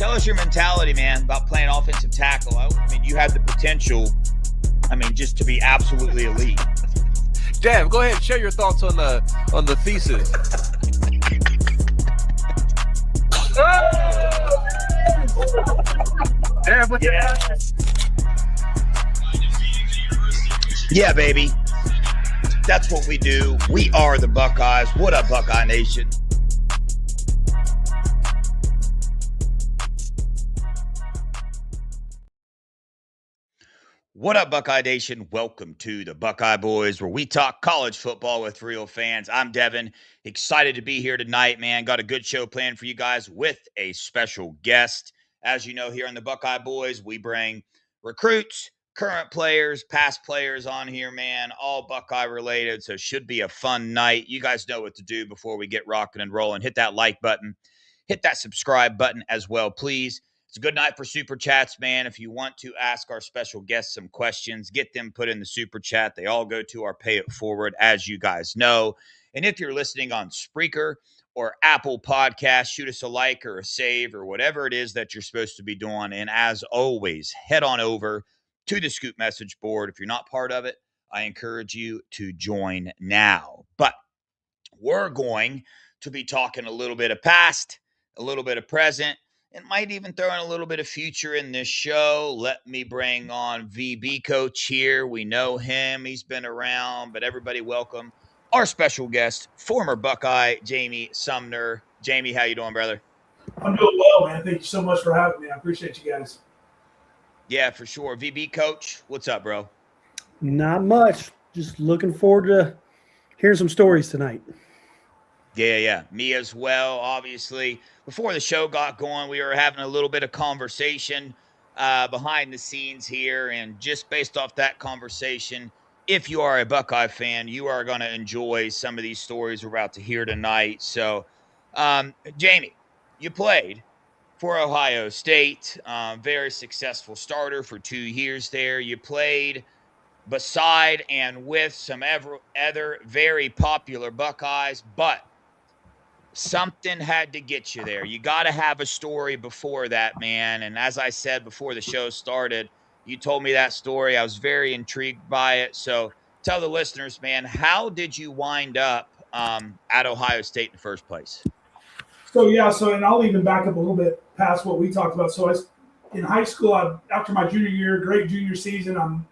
Tell us your mentality, man, about playing offensive tackle. I mean, you have the potential, just to be absolutely elite. Dev, go ahead and share your thoughts on the thesis. Yeah, baby. That's what we do. We are the Buckeyes. What up, Buckeye Nation? What up, Buckeye Nation? Welcome to the Buckeye Boys, where we talk college football with real fans. I'm Devin. Excited to be here tonight, man. Got a good show planned for you guys with a special guest. As you know, here on the Buckeye Boys, we bring recruits, current players, past players on here, man, all Buckeye related. So it should be a fun night. You guys know what to do before we get rocking and rolling. Hit that like button. Hit that subscribe button as well, please. It's a good night for Super Chats, man. If you want to ask our special guests some questions, get them put in the Super Chat. They all go to our Pay It Forward, as you guys know. And if you're listening on Spreaker or Apple Podcasts, shoot us a like or a save or whatever it is that you're supposed to be doing. And as always, head on over to the Scoop message board. If you're not part of it, I encourage you to join now. But we're going to be talking a little bit of past, a little bit of present, and might even throw in a little bit of future in this show. Let me bring on VB Coach here. We know him. He's been around, but everybody welcome our special guest, former Buckeye, Jamie Sumner. Jamie, how you doing, brother? I'm doing well, man. Thank you so much for having me. I appreciate you guys. Yeah, for sure. VB Coach, what's up, bro? Not much. Just looking forward to hearing some stories tonight. Yeah. Me as well, obviously. Before the show got going, we were having a little bit of conversation behind the scenes here. And just based off that conversation, if you are a Buckeye fan, you are going to enjoy some of these stories we're about to hear tonight. So, Jamie, you played for Ohio State, very successful starter for 2 years there. You played beside and with some other very popular Buckeyes, but something had to get you there. You got to have a story before that, man. And as I said before the show started, you told me that story. I was very intrigued by it. So tell the listeners, man, how did you wind up at Ohio State in the first place? And I'll even back up a little bit past what we talked about. So in high school, after my junior year, great junior season, I'm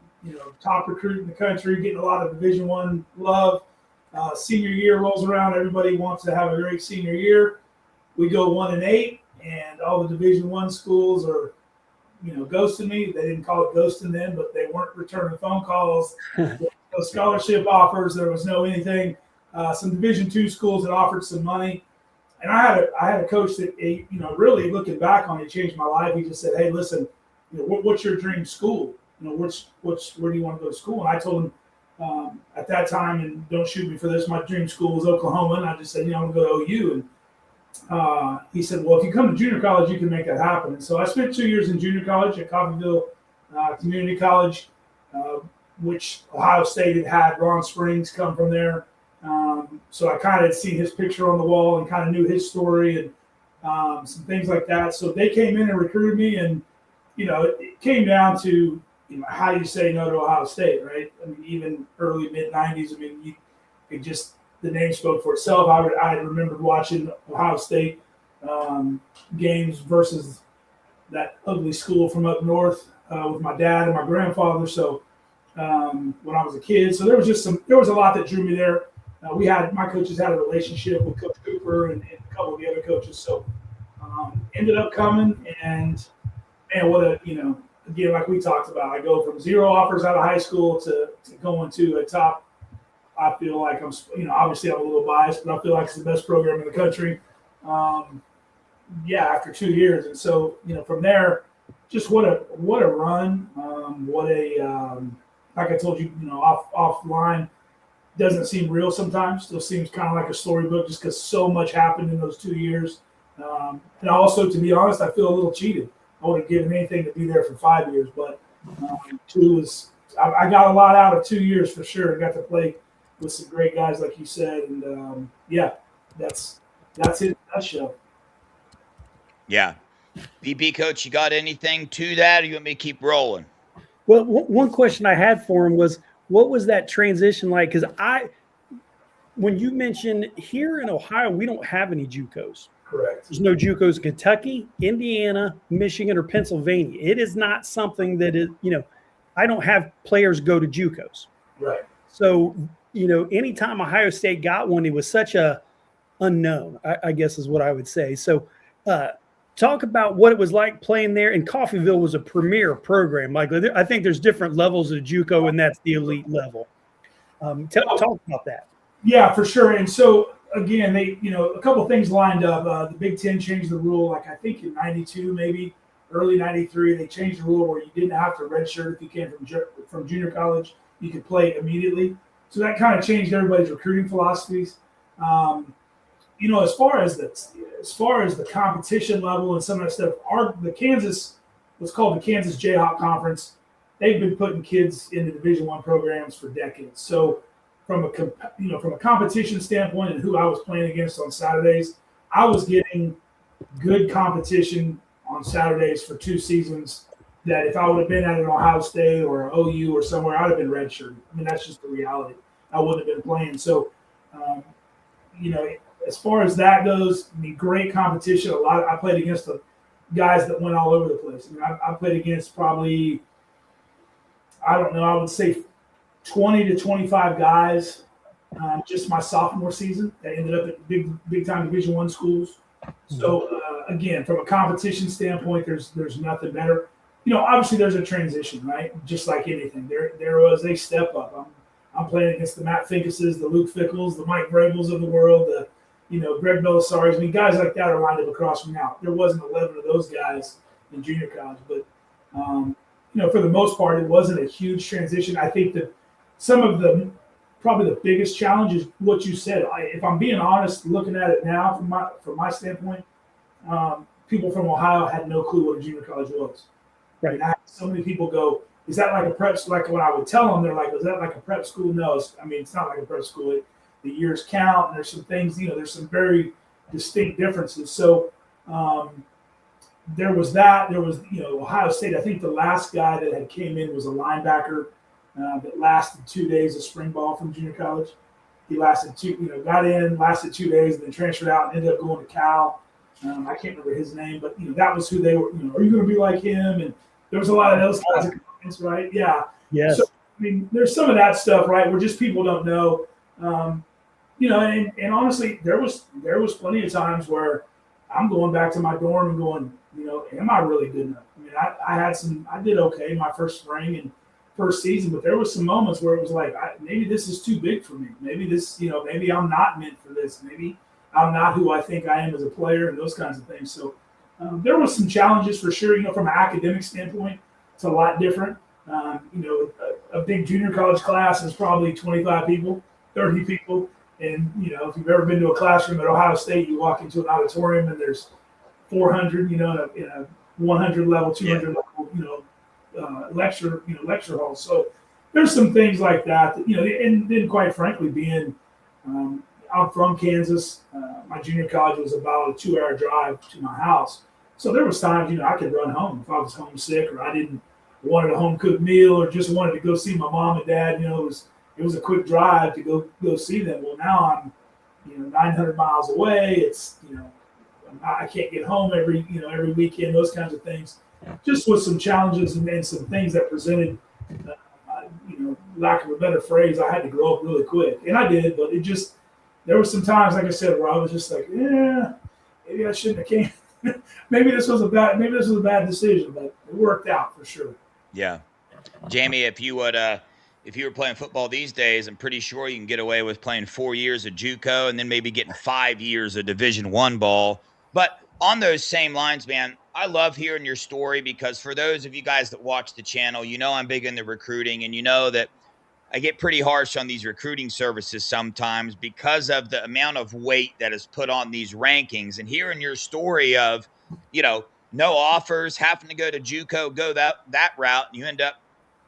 top recruit in the country, getting a lot of Division I love. Senior year rolls around, everybody wants to have a great senior year. We go 1-8, and all the Division I schools are, ghosting me. They didn't call it ghosting then, but they weren't returning phone calls. No scholarship offers. There was no anything. Some Division II schools that offered some money. And I had a coach that, really looking back on it, changed my life. He just said, "Hey, listen, what's your dream school? Where do you want to go to school?" And I told him at that time, and don't shoot me for this, my dream school was Oklahoma. And I just said, I'm going to go to OU. And he said, well, if you come to junior college, you can make that happen. And so I spent 2 years in junior college at Coffeyville Community College, which Ohio State had Ron Springs come from there. So I kind of had seen his picture on the wall and kind of knew his story and some things like that. So they came in and recruited me, and it came down to how do you say no to Ohio State, right? I mean, even early mid '90s. I mean, the name spoke for itself. I remembered watching Ohio State games versus that ugly school from up north with my dad and my grandfather. So when I was a kid, so there was a lot that drew me there. My coaches had a relationship with Coach Cooper and a couple of the other coaches. So ended up coming, and man, again, like we talked about, I go from 0 offers out of high school to going to a top. I feel like I'm, obviously I'm a little biased, but I feel like it's the best program in the country. After 2 years, and so from there, just what a run. Like I told you, offline doesn't seem real sometimes. Still seems kind of like a storybook, just because so much happened in those 2 years. And also, to be honest, I feel a little cheated. I would have given anything to be there for 5 years, but 2 was. I got a lot out of 2 years for sure. I got to play with some great guys, like you said, and that's it in a nutshell. Yeah. VP coach, you got anything to that, or you want me to keep rolling? Well, one question I had for him was, what was that transition like? Because when you mentioned here in Ohio, we don't have any JUCOs. Correct. There's no JUCOs in Kentucky, Indiana, Michigan, or Pennsylvania. It is not something that is, I don't have players go to JUCOs. Right. So, anytime Ohio State got one, it was such a unknown, I guess is what I would say. So, talk about what it was like playing there. And Coffeyville was a premier program. Like, I think there's different levels of JUCO, and that's the elite level. Talk about that. Yeah, for sure. And so again, a couple of things lined up. The Big Ten changed the rule, like I think in '92, maybe early '93, they changed the rule where you didn't have to redshirt if you came from junior college. You could play immediately. So that kind of changed everybody's recruiting philosophies. As far as the competition level and some of that stuff, the Kansas, what's called the Kansas Jayhawk Conference, they've been putting kids into Division I programs for decades. So from a competition standpoint and who I was playing against on Saturdays, I was getting good competition on Saturdays for 2 seasons. That if I would have been at an Ohio State or an OU or somewhere, I'd have been redshirted. I mean, that's just the reality. I wouldn't have been playing. So, as far as that goes, I mean, great competition. I played against the guys that went all over the place. I mean, I played against probably, I don't know, I would say 20 to 25 guys just my sophomore season that ended up at big time Division I schools. So again, from a competition standpoint, there's nothing better. Obviously there's a transition, right? Just like anything, there was a step up. I'm playing against the Matt Finkuses, the Luke Fickles, the Mike Vrabels of the world, the Greg Belisaris. I mean, guys like that are lined up across from now. There wasn't 11 of those guys in junior college, but for the most part, it wasn't a huge transition. I think that some of probably the biggest challenge is what you said. If I'm being honest, looking at it now from my standpoint, people from Ohio had no clue what a junior college was. Right. And I had so many people go, is that like a prep school? Like when I would tell them, they're like, is that like a prep school? No, it's not like a prep school. The years count, and there's some things, there's some very distinct differences. So there was that. There was, Ohio State. I think the last guy that had came in was a linebacker that lasted 2 days of spring ball from junior college. He lasted got in, lasted 2 days, and then transferred out and ended up going to Cal. I can't remember his name, but that was who they were. Are you going to be like him? And there was a lot of those kinds of comments, right? Yeah. Yes. So, I mean, there's some of that stuff, right, where just people don't know. And honestly, there was plenty of times where I'm going back to my dorm and going, am I really good enough? I mean, I did okay my first spring and first season, but there was some moments where it was like, maybe this is too big for me. Maybe maybe I'm not meant for this. Maybe I'm not who I think I am as a player and those kinds of things. So there was some challenges for sure. From an academic standpoint, it's a lot different. A big junior college class is probably 25 people, 30 people. And, if you've ever been to a classroom at Ohio State, you walk into an auditorium and there's 400, in a 100 level, 200 level, lecture hall. So there's some things like that, and then quite frankly, being I'm from Kansas, my junior college was about a 2-hour drive to my house. So there was times, I could run home if I was homesick or I wanted a home cooked meal or just wanted to go see my mom and dad. It was a quick drive to go see them. Well, now I'm 900 miles away. It's I can't get home every weekend. Those kinds of things. Just with some challenges and some things that presented, lack of a better phrase, I had to grow up really quick, and I did. But there were some times, like I said, where I was just like, yeah, maybe I shouldn't have came. maybe this was a bad decision, but it worked out for sure. Yeah, Jamie, if you were playing football these days, I'm pretty sure you can get away with playing 4 years of JUCO and then maybe getting 5 years of Division I ball. But on those same lines, man, I love hearing your story because for those of you guys that watch the channel, I'm big into recruiting, and that I get pretty harsh on these recruiting services sometimes because of the amount of weight that is put on these rankings. And hearing your story of, no offers, having to go to JUCO, go that route, and you end up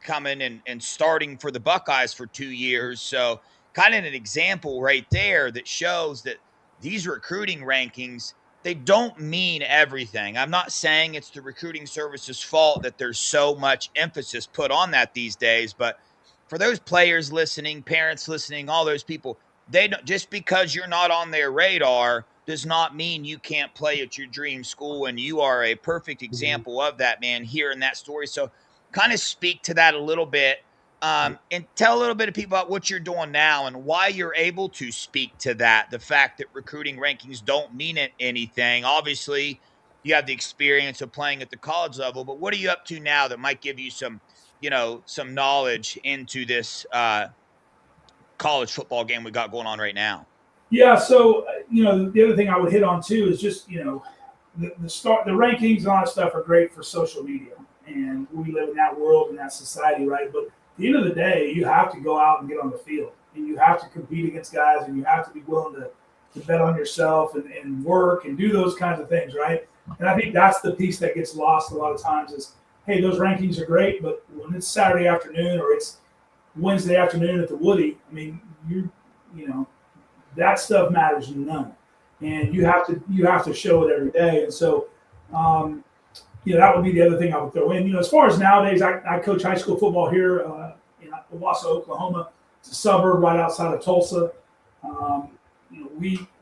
coming and starting for the Buckeyes for 2 years. So kind of an example right there that shows that these recruiting rankings, they don't mean everything. I'm not saying it's the recruiting service's fault that there's so much emphasis put on that these days, but for those players listening, parents listening, all those people, they don't, just because you're not on their radar does not mean you can't play at your dream school. And you are a perfect example of that, man, here in that story. So kind of speak to that a little bit, and tell a little bit of people about what you're doing now and why you're able to speak to that. The fact that recruiting rankings don't mean anything. Obviously, you have the experience of playing at the college level, but what are you up to now that might give you some knowledge into this college football game we got going on right now? Yeah, so the other thing I would hit on too is just the rankings and all that stuff are great for social media, and we live in that world and that society, right? But at the end of the day, you have to go out and get on the field, and you have to compete against guys, and you have to be willing to bet on yourself and work and do those kinds of things, right? And I think that's the piece that gets lost a lot of times is, hey, those rankings are great, but when it's Saturday afternoon or it's Wednesday afternoon at the Woody, I mean, you know, that stuff matters none, and you have to show it every day. And so, that would be the other thing I would throw in. As far as nowadays, I coach high school football here in Owasso, Oklahoma. It's a suburb right outside of Tulsa.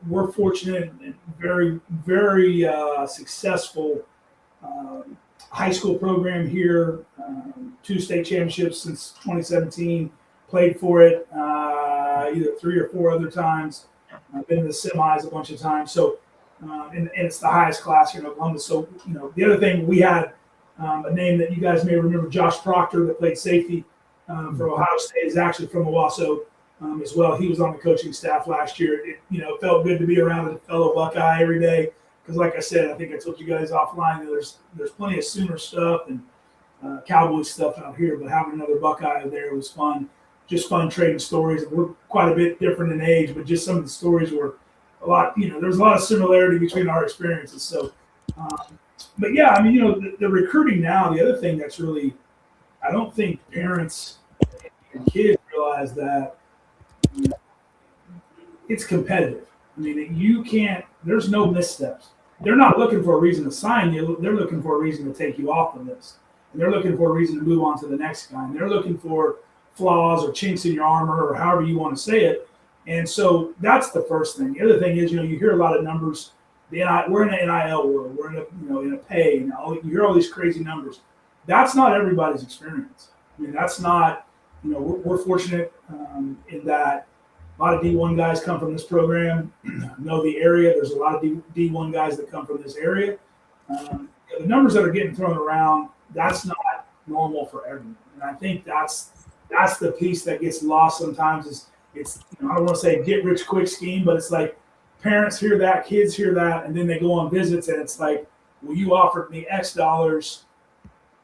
We're fortunate and very, very successful high school program here. 2 state championships since 2017. Played for it either 3 or 4 other times. I've been in the semis a bunch of times. So, and it's the highest class here in Oklahoma. So, the other thing, we had a name that you guys may remember, Josh Proctor, that played safety for Ohio State, is actually from Owasso as well. He was on the coaching staff last year. It felt good to be around a fellow Buckeye every day because, like I said, I think I told you guys offline, there's plenty of Sooner stuff and Cowboys stuff out here, but having another Buckeye there was fun. Just fun trading stories. And we're quite a bit different in age, but just some of the stories were a lot, there's a lot of similarity between our experiences. So, but yeah, I mean, the recruiting now, the other thing that's really, I don't think parents and kids realize that it's competitive. I mean, there's no missteps. They're not looking for a reason to sign you. They're looking for a reason to take you off the list. And they're looking for a reason to move on to the next guy. And they're looking for flaws or chinks in your armor or however you want to say it. And so that's the first thing. The other thing is, you hear a lot of numbers. We're in an NIL world. We're in a pay. You hear all these crazy numbers. That's not everybody's experience. I mean, that's not, we're fortunate in that a lot of D1 guys come from this program, know the area. There's a lot of D1 guys that come from this area. The numbers that are getting thrown around, that's not normal for everyone. And I think that's the piece that gets lost sometimes is it's, I don't want to say get rich quick scheme, but it's like parents hear that, kids hear that, and then they go on visits and it's like, well, you offered me X dollars,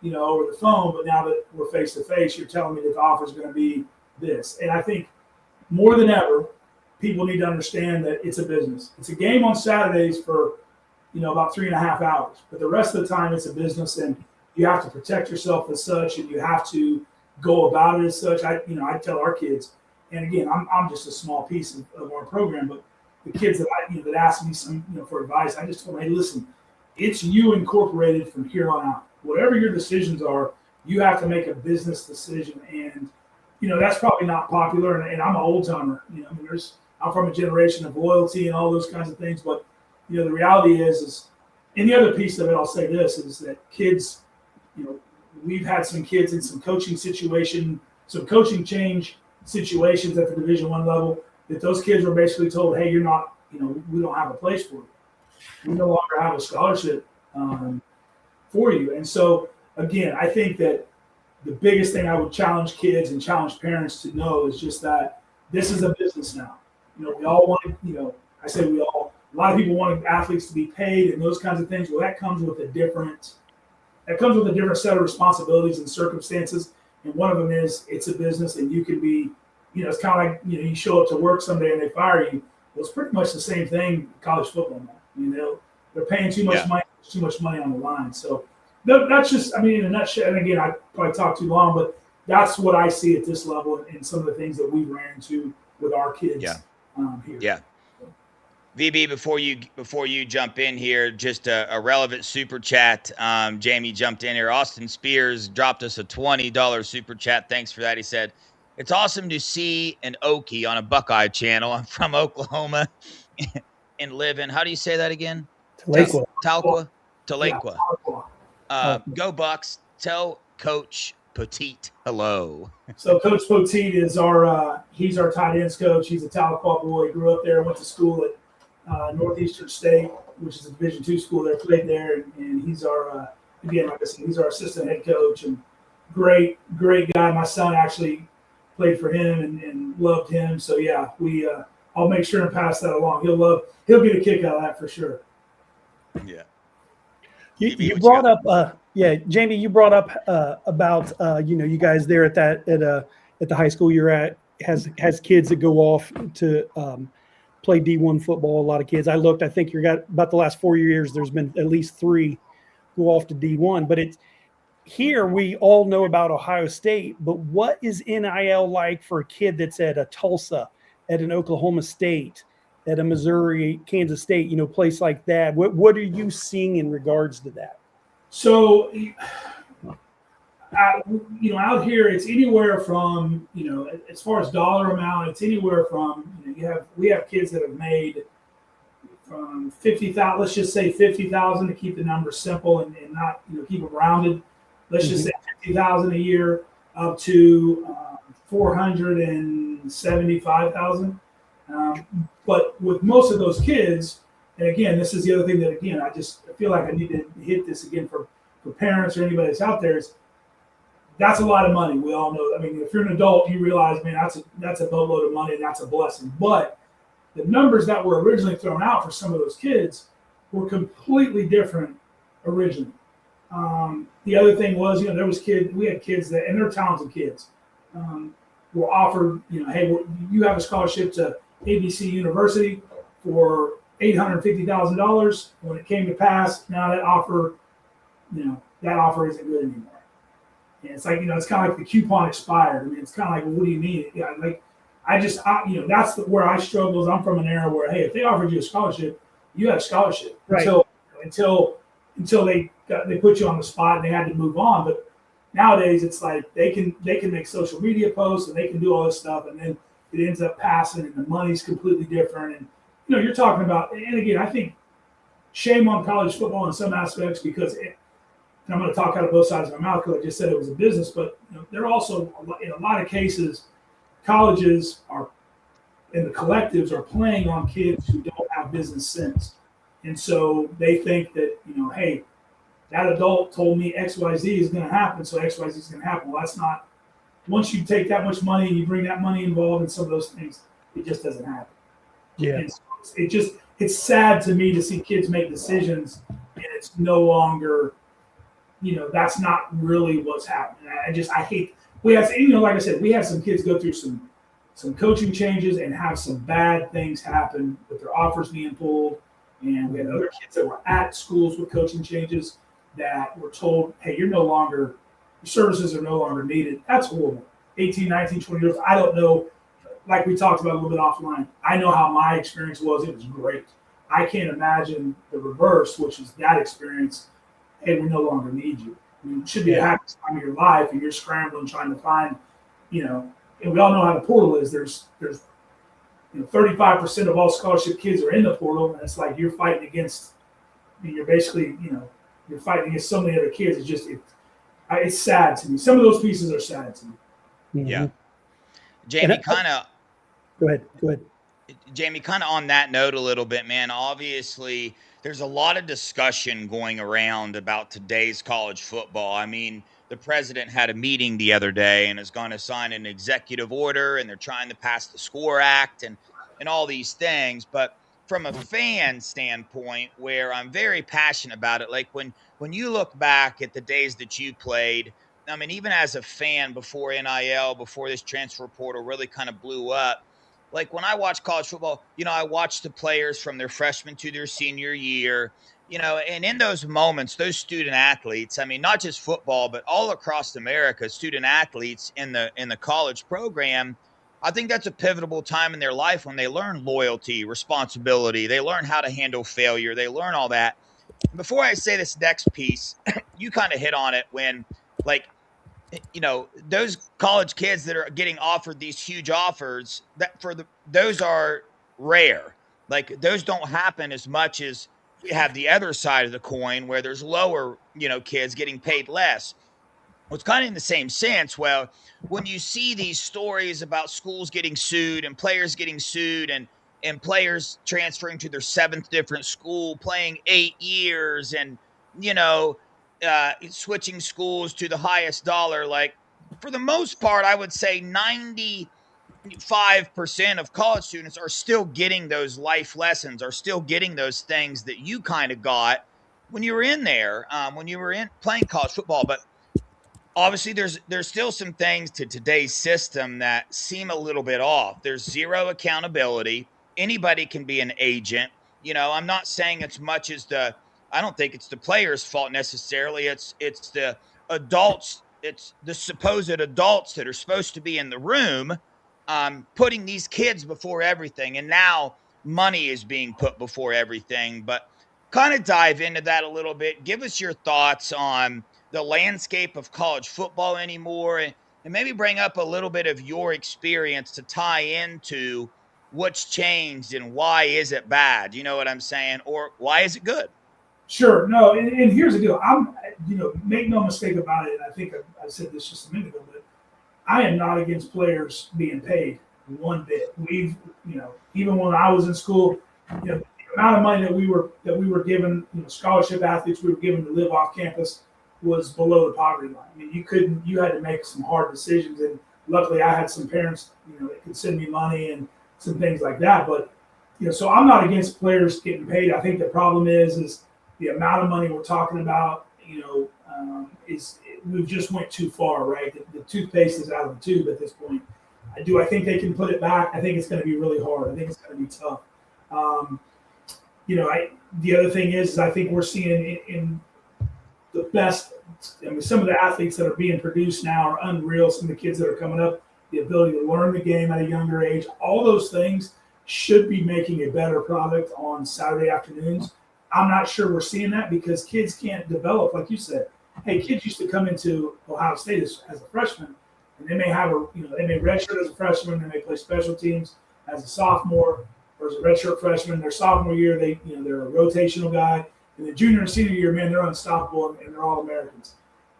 over the phone, but now that we're face to face, you're telling me that the offer is going to be this. And I think more than ever, people need to understand that it's a business. It's a game on Saturdays for, about 3.5 hours, but the rest of the time it's a business, and you have to protect yourself as such, and you have to go about it as such. I tell our kids, and again, I'm just a small piece of our program, but the kids that ask me for advice, I just told them, hey, listen, it's you incorporated from here on out. Whatever your decisions are, you have to make a business decision, and that's probably not popular. And I'm an old timer. I'm from a generation of loyalty and all those kinds of things. But the reality is, and the other piece of it, I'll say this, is that kids, we've had some kids in some coaching change situations at the Division I level that those kids were basically told, hey, you're not, we don't have a place for you. We no longer have a scholarship for you. And so, again, I think that the biggest thing I would challenge kids and challenge parents to know is just that this is a business now. We all want, I say we all, a lot of people want athletes to be paid and those kinds of things. Well, that comes with a different set of responsibilities and circumstances. And one of them is it's a business, and you can be, it's kind of like, you show up to work someday and they fire you. Well, it's pretty much the same thing in college football now. They're paying too much money, there's too much money on the line. So that's just, in a nutshell, and again, I probably talked too long, but that's what I see at this level and some of the things that we ran into with our kids here. Yeah. VB, before you jump in here, just a relevant super chat. Jamie jumped in here. Austin Spears dropped us a $20 super chat. Thanks for that. He said, "It's awesome to see an Okie on a Buckeye channel. I'm from Oklahoma and live in, how do you say that again? Talaqua. Talqua? Yeah. Talaqua. Talaqua. Go Bucks. Tell Coach Petite hello." So Coach Poteet is he's our tight ends coach. He's a Tahlequah boy. Grew up there. Went to school at Northeastern State, which is a Division II school there. Played there, and he's our again, like I said, he's our assistant head coach and great guy. My son actually played for him and loved him. So yeah, I'll make sure and pass that along. He'll get a kick out of that for sure. Yeah. You brought up, Jamie. You brought up about you guys there at the high school you're at has kids that go off to play D1 football. A lot of kids. I think you got about the last 4 years. There's been at least 3 go off to D1. But it's here we all know about Ohio State. But what is NIL like for a kid that's at a Tulsa, at an Oklahoma State, at a Missouri, Kansas State, place like that? What are you seeing in regards to that? So, out here, it's anywhere from, as far as dollar amount, it's anywhere from, we have kids that have made from 50,000, let's just say 50,000 to keep the numbers simple and not, keep them rounded. Let's just say 50,000 a year up to 475,000. But with most of those kids, and again, this is the other thing that, again, I feel like I need to hit this again for parents or anybody that's out there, is that's a lot of money. We all know. I mean, if you're an adult, you realize, man, that's a boatload of money and that's a blessing. But the numbers that were originally thrown out for some of those kids were completely different originally. The other thing was, we had kids that, and they're talented kids, were offered, hey, you have a scholarship to ABC University for $850,000. When it came to pass, now that offer isn't good anymore. And it's like, it's kind of like the coupon expired. I mean, it's kind of like, well, what do you mean? Yeah, like that's where I struggle. Is I'm from an era where, hey, if they offered you a scholarship, you had a scholarship, right, until they put you on the spot and they had to move on. But nowadays, it's like they can make social media posts and they can do all this stuff, and then it ends up passing, and the money's completely different. And you're talking about, and again, I think shame on college football in some aspects, because and I'm going to talk out of both sides of my mouth because I just said it was a business, but they're also, in a lot of cases, colleges are, and the collectives are playing on kids who don't have business sense. And so they think that, hey, that adult told me XYZ is going to happen, so XYZ is going to happen. Well, that's not. Once you take that much money and you bring that money involved in some of those things, it just doesn't happen. Yeah. And so it's sad to me to see kids make decisions and it's no longer, that's not really what's happening. I hate, we have, like I said, we had some kids go through some coaching changes and have some bad things happen with their offers being pulled. And we had other kids that were at schools with coaching changes that were told, hey, your services are no longer needed. That's horrible. 18, 19, 20 years. I don't know. Like we talked about a little bit offline, I know how my experience was. It was great. I can't imagine the reverse, which is that experience. Hey, we no longer need you. I mean, it should be the happiest time of your life, and you're scrambling trying to find, and we all know how the portal is. There's 35% of all scholarship kids are in the portal, and it's like you're fighting against. You're basically, you're fighting against so many other kids. It's sad to me. Some of those pieces are sad to me. Mm-hmm. Yeah. Jamie, kind of. Go ahead. Jamie, kind of on that note a little bit, man, obviously there's a lot of discussion going around about today's college football. I mean, the president had a meeting the other day and is going to sign an executive order, and they're trying to pass the SCORE Act and all these things. But from a fan standpoint, where I'm very passionate about it, like when you look back at the days that you played, I mean, even as a fan before NIL, before this transfer portal really kind of blew up, like when I watch college football, I watch the players from their freshman to their senior year, and in those moments, those student athletes, I mean, not just football, but all across America, student athletes in the college program, I think that's a pivotal time in their life when they learn loyalty, responsibility, they learn how to handle failure, they learn all that. Before I say this next piece, you kind of hit on it when, like, those college kids that are getting offered these huge offers, that for those are rare. Like, those don't happen as much as we have the other side of the coin where there's lower, kids getting paid less. Well, it's kind of in the same sense. Well, when you see these stories about schools getting sued and players getting sued and players transferring to their seventh different school, playing 8 years, and you know, switching schools to the highest dollar, like, for the most part, I would say 95% of college students are still getting those life lessons, are still getting those things that you kind of got when you were in there, when you were in playing college football. But obviously there's still some things to today's system that seem a little bit off. There's zero accountability. Anybody can be an agent. I'm not saying it's much as I don't think it's the players' fault necessarily. It's the adults, it's the supposed adults that are supposed to be in the room, putting these kids before everything. And now money is being put before everything. But kind of dive into that a little bit. Give us your thoughts on the landscape of college football anymore, and maybe bring up a little bit of your experience to tie into what's changed and why is it bad? You know what I'm saying? Or why is it good? Sure. No, and here's the deal. Make no mistake about it. I think I said this just a minute ago, but I am not against players being paid one bit. Even when I was in school, the amount of money that we were given, scholarship athletes we were given to live off campus was below the poverty line. I mean, you had to make some hard decisions, and luckily I had some parents, that could send me money and some things like that. But, so I'm not against players getting paid. I think the problem is the amount of money we're talking about, we just went too far, right? The toothpaste is out of the tube at this point. I think they can put it back. I think it's going to be really hard. I think it's going to be tough. The other thing is I think we're seeing in the best. I mean, some of the athletes that are being produced now are unreal. Some of the kids that are coming up, the ability to learn the game at a younger age, all those things should be making a better product on Saturday afternoons. I'm not sure we're seeing that because kids can't develop, like you said. Hey, kids used to come into Ohio State as a freshman, and they may have they may redshirt as a freshman, they may play special teams as a sophomore, or as a redshirt freshman. Their sophomore year, they're a rotational guy. In the junior and senior year, man, they're unstoppable and they're all Americans.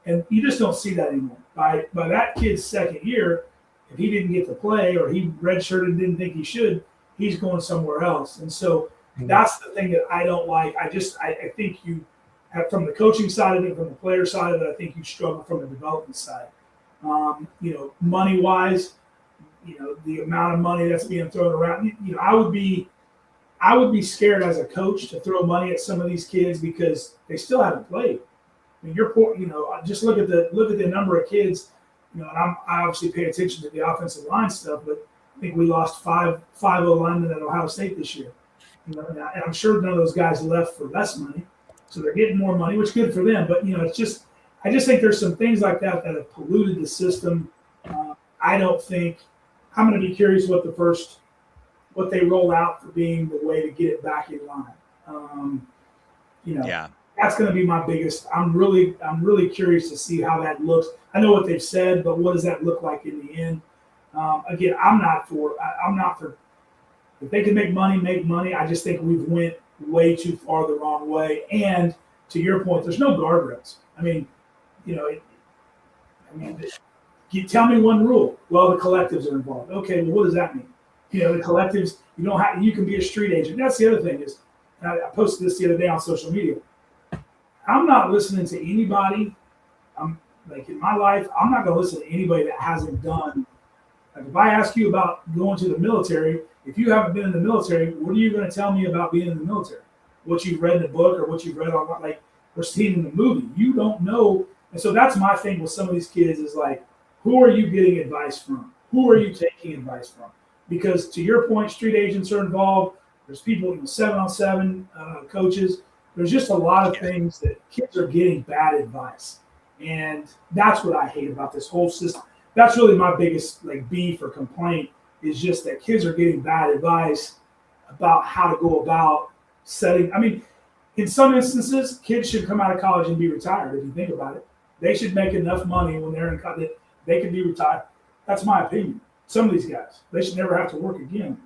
And you just don't see that anymore. By that kid's second year, if he didn't get to play or he redshirted and didn't think he should, he's going somewhere else. And so that's the thing that I don't like. I think you have, from the coaching side of it, from the player side of it, I think you struggle from the development side. Money wise, the amount of money that's being thrown around, I would be scared as a coach to throw money at some of these kids because they still haven't played. I mean, you're poor, just look at the number of kids, and I obviously pay attention to the offensive line stuff, but I think we lost five O-linemen at Ohio State this year. And I'm sure none of those guys left for less money, so they're getting more money, which is good for them. But I just think there's some things like that have polluted the system. I don't think I'm going to be curious what they roll out for being the way to get it back in line. Yeah. That's going to be my biggest. I'm really curious to see how that looks. I know what they've said, but what does that look like in the end? Again, I'm not for. If they can make money. I just think we've went way too far the wrong way. And to your point, there's no guardrails. I mean, you tell me one rule. Well, the collectives are involved. Okay, well, what does that mean? The collectives. You can be a street agent. That's the other thing is. I posted this the other day on social media. I'm not listening to anybody. In my life, I'm not going to listen to anybody that hasn't done. Like, if I ask you about going to the military, if you haven't been in the military, what are you going to tell me about being in the military? What you've read in the book or what you've read on, or seen in the movie. You don't know. And so that's my thing with some of these kids is who are you getting advice from? Who are you taking advice from? Because to your point, street agents are involved. There's people, 7-on-7 coaches. There's just a lot of things that kids are getting bad advice. And that's what I hate about this whole system. That's really my biggest beef or complaint is just that kids are getting bad advice about how to go about setting. I mean, in some instances, kids should come out of college and be retired. If you think about it, they should make enough money when they're in college that they can be retired. That's my opinion. Some of these guys, they should never have to work again,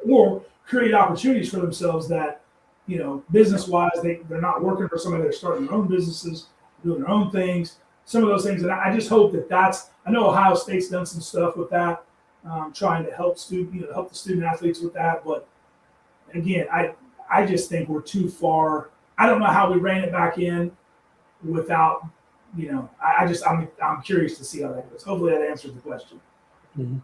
or create opportunities for themselves that, you know, business-wise, they're not working for somebody. They're starting their own businesses, doing their own things. Some of those things, and I just hope that's. I know Ohio State's done some stuff with that, trying to help help the student athletes with that. But again, I just think we're too far. I don't know how we ran it back in without, you know. I'm curious to see how that goes. Hopefully, that answers the question. Mm-hmm.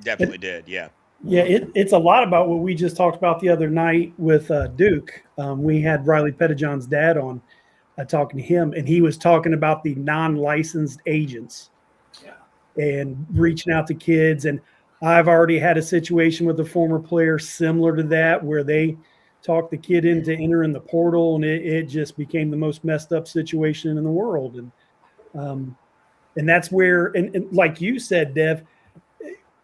Definitely did. Yeah. Yeah, it's a lot about what we just talked about the other night with Duke. We had Riley Pettijohn's dad on talking to him, and he was talking about the non-licensed agents and reaching out to kids. And I've already had a situation with a former player similar to that, where they talked the kid into entering the portal, and it just became the most messed up situation in the world. And that's where, and like you said, Dev,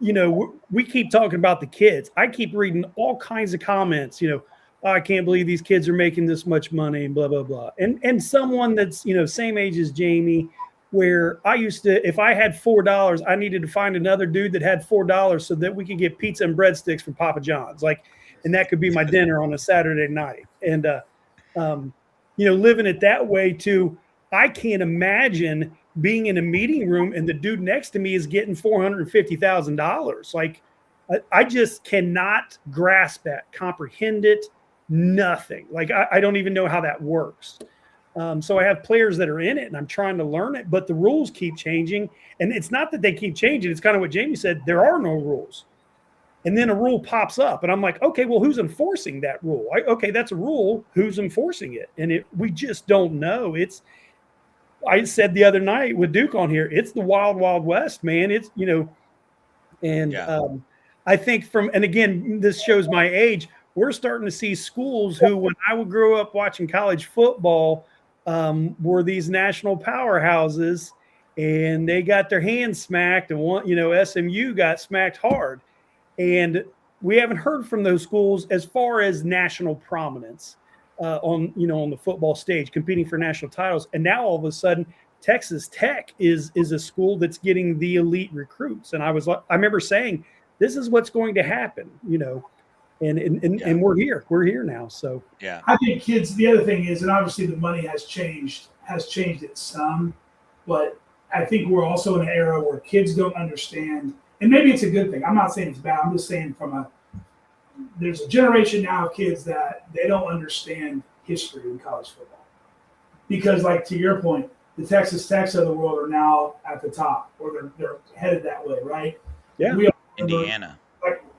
you know, we keep talking about the kids. I keep reading all kinds of comments, you know, oh, I can't believe these kids are making this much money, blah, blah, blah. And someone that's, you know, same age as Jamie, where I used to, if I had $4, I needed to find another dude that had $4 so that we could get pizza and breadsticks from Papa John's. Like, and that could be my dinner on a Saturday night. And, you know, living it that way too, I can't imagine being in a meeting room and the dude next to me is getting $450,000. Like, I just cannot grasp that, comprehend it, nothing. Like, I don't even know how that works. So I have players that are in it and I'm trying to learn it, but the rules keep changing. And it's not that they keep changing. It's kind of what Jamie said. There are no rules. And then a rule pops up and I'm like, okay, well, who's enforcing that rule? Okay, that's a rule. Who's enforcing it? And we just don't know. I said the other night with Duke on here, it's the wild, wild west, man. It's, you know, and I think and again, this shows my age. We're starting to see schools who, when I would grow up watching college football, were these national powerhouses, and they got their hands smacked, and one, you know, SMU got smacked hard, and we haven't heard from those schools as far as national prominence. On the football stage, competing for national titles. And now all of a sudden, Texas Tech is a school that's getting the elite recruits. And I remember saying, this is what's going to happen, you know, and we're here now. So yeah, I think kids, the other thing is, and obviously the money has changed it some, but I think we're also in an era where kids don't understand, and maybe it's a good thing. I'm not saying it's bad. I'm just saying there's a generation now of kids that they don't understand history in college football. Because, like, to your point, the Texas Techs of the world are now at the top, or they're headed that way, right? Yeah. Indiana.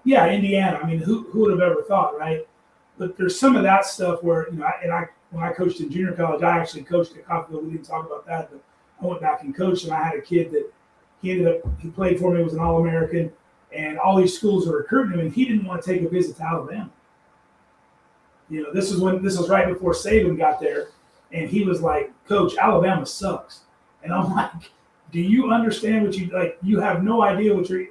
Indiana. I mean, who would have ever thought, right? But there's some of that stuff where, you know, when I coached in junior college, I actually coached at Coffeyville. We didn't talk about that, but I went back and coached, and I had a kid that he played for me, was an All-American. And all these schools are recruiting him, and he didn't want to take a visit to Alabama. You know, this was right before Saban got there, and he was like, "Coach, Alabama sucks." And I'm like, "Do you understand what you like? You have no idea what you're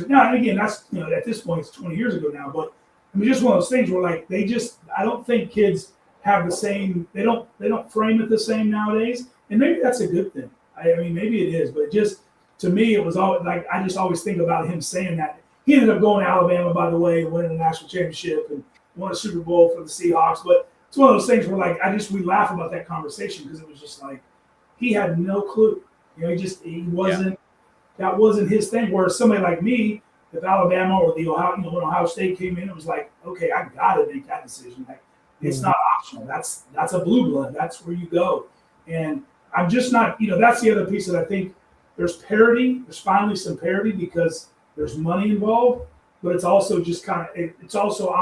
now." And again, that's, you know, at this point it's 20 years ago now, but I mean, just one of those things where, like, I don't think kids have the same. They don't frame it the same nowadays, and maybe that's a good thing. I mean, maybe it is, but just. To me, it was all like, I just always think about him saying that. He ended up going to Alabama, by the way, and winning the national championship and won a Super Bowl for the Seahawks. But it's one of those things where, like, we laugh about that conversation because it was just like, he had no clue. You know, he wasn't, that wasn't his thing. Whereas somebody like me, if Alabama or when Ohio State came in, it was like, okay, I got to make that decision. Like, it's not optional. That's a blue blood. That's where you go. And I'm just not, you know, that's the other piece that I think. There's parity. There's finally some parity because there's money involved, but it's also just kind of. It's also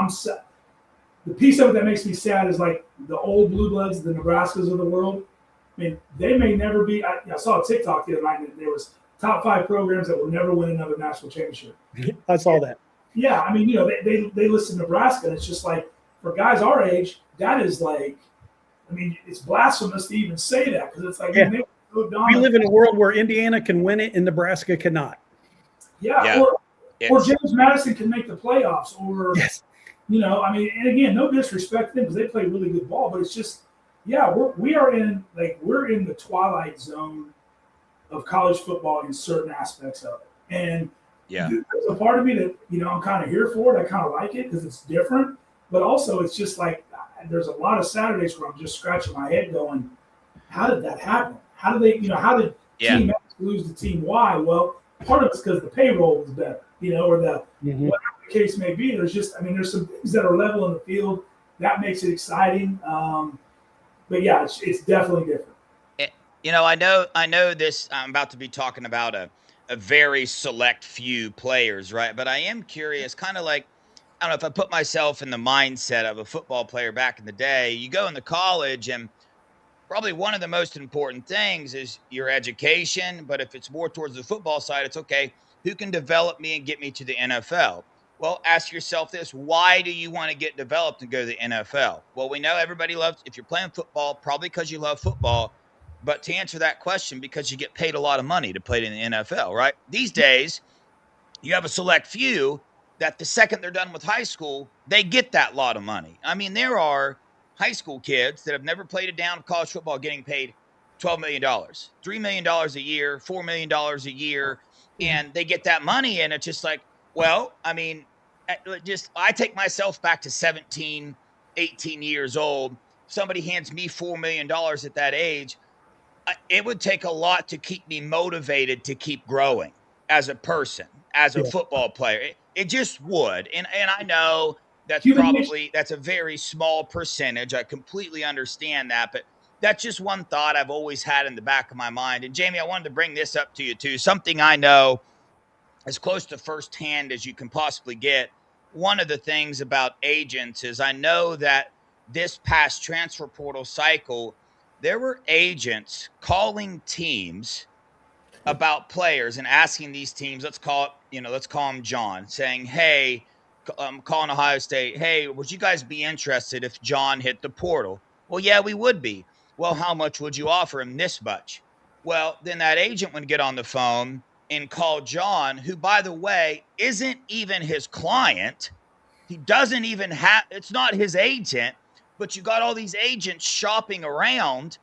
the piece of it that makes me sad is, like, the old blue bloods, the Nebraskas of the world. I mean, they may never be. I saw a TikTok the other night that there was top 5 programs that will never win another national championship. I saw that. Yeah, I mean, you know, they listed Nebraska, and it's just like, for guys our age, that is like, I mean, it's blasphemous to even say that because it's like. Yeah. We live in a world where Indiana can win it and Nebraska cannot. Yeah. Or James Madison can make the playoffs, or Yes. I mean, and again, no disrespect to them because they play really good ball, but it's just, yeah, we're in the twilight zone of college football in certain aspects of it. And there's a part of me that, I'm kind of here for it. I kind of like it because it's different, but also it's just like there's a lot of Saturdays where I'm just scratching my head going, how did that happen? How did they, how did Team X lose to Team Y? Well, part of it's because the payroll was better, or the whatever the case may be. There's some things that are level in the field that makes it exciting. But yeah, it's definitely different. I know this. I'm about to be talking about a very select few players, right? But I am curious, kind of like, I don't know, if I put myself in the mindset of a football player back in the day. You go into college, and probably one of the most important things is your education. But if it's more towards the football side, it's okay, who can develop me and get me to the NFL? Well, ask yourself this: why do you want to get developed and go to the NFL? Well, we know everybody loves, if you're playing football, probably because you love football. But to answer that question, because you get paid a lot of money to play in the NFL, right? These days, you have a select few that the second they're done with high school, they get that lot of money. I mean, there are high school kids that have never played a down of college football getting paid $12 million, $3 million a year, $4 million a year, and they get that money. And it's just like, well, I mean, I take myself back to 17, 18 years old. Somebody hands me $4 million at that age, it would take a lot to keep me motivated to keep growing as a person, as a football player. It just would. And I know that's a very small percentage. I completely understand that, but that's just one thought I've always had in the back of my mind. And Jamie, I wanted to bring this up to you too. Something I know as close to firsthand as you can possibly get. One of the things about agents is I know that this past transfer portal cycle, there were agents calling teams about players and asking these teams, let's call him John, saying, hey, I'm calling Ohio State. Hey, would you guys be interested if John hit the portal? Well, yeah, we would be. Well, how much would you offer him? This much. Well, then that agent would get on the phone and call John, who, by the way, isn't even his client. He doesn't even have, it's not his agent, but you got all these agents shopping around,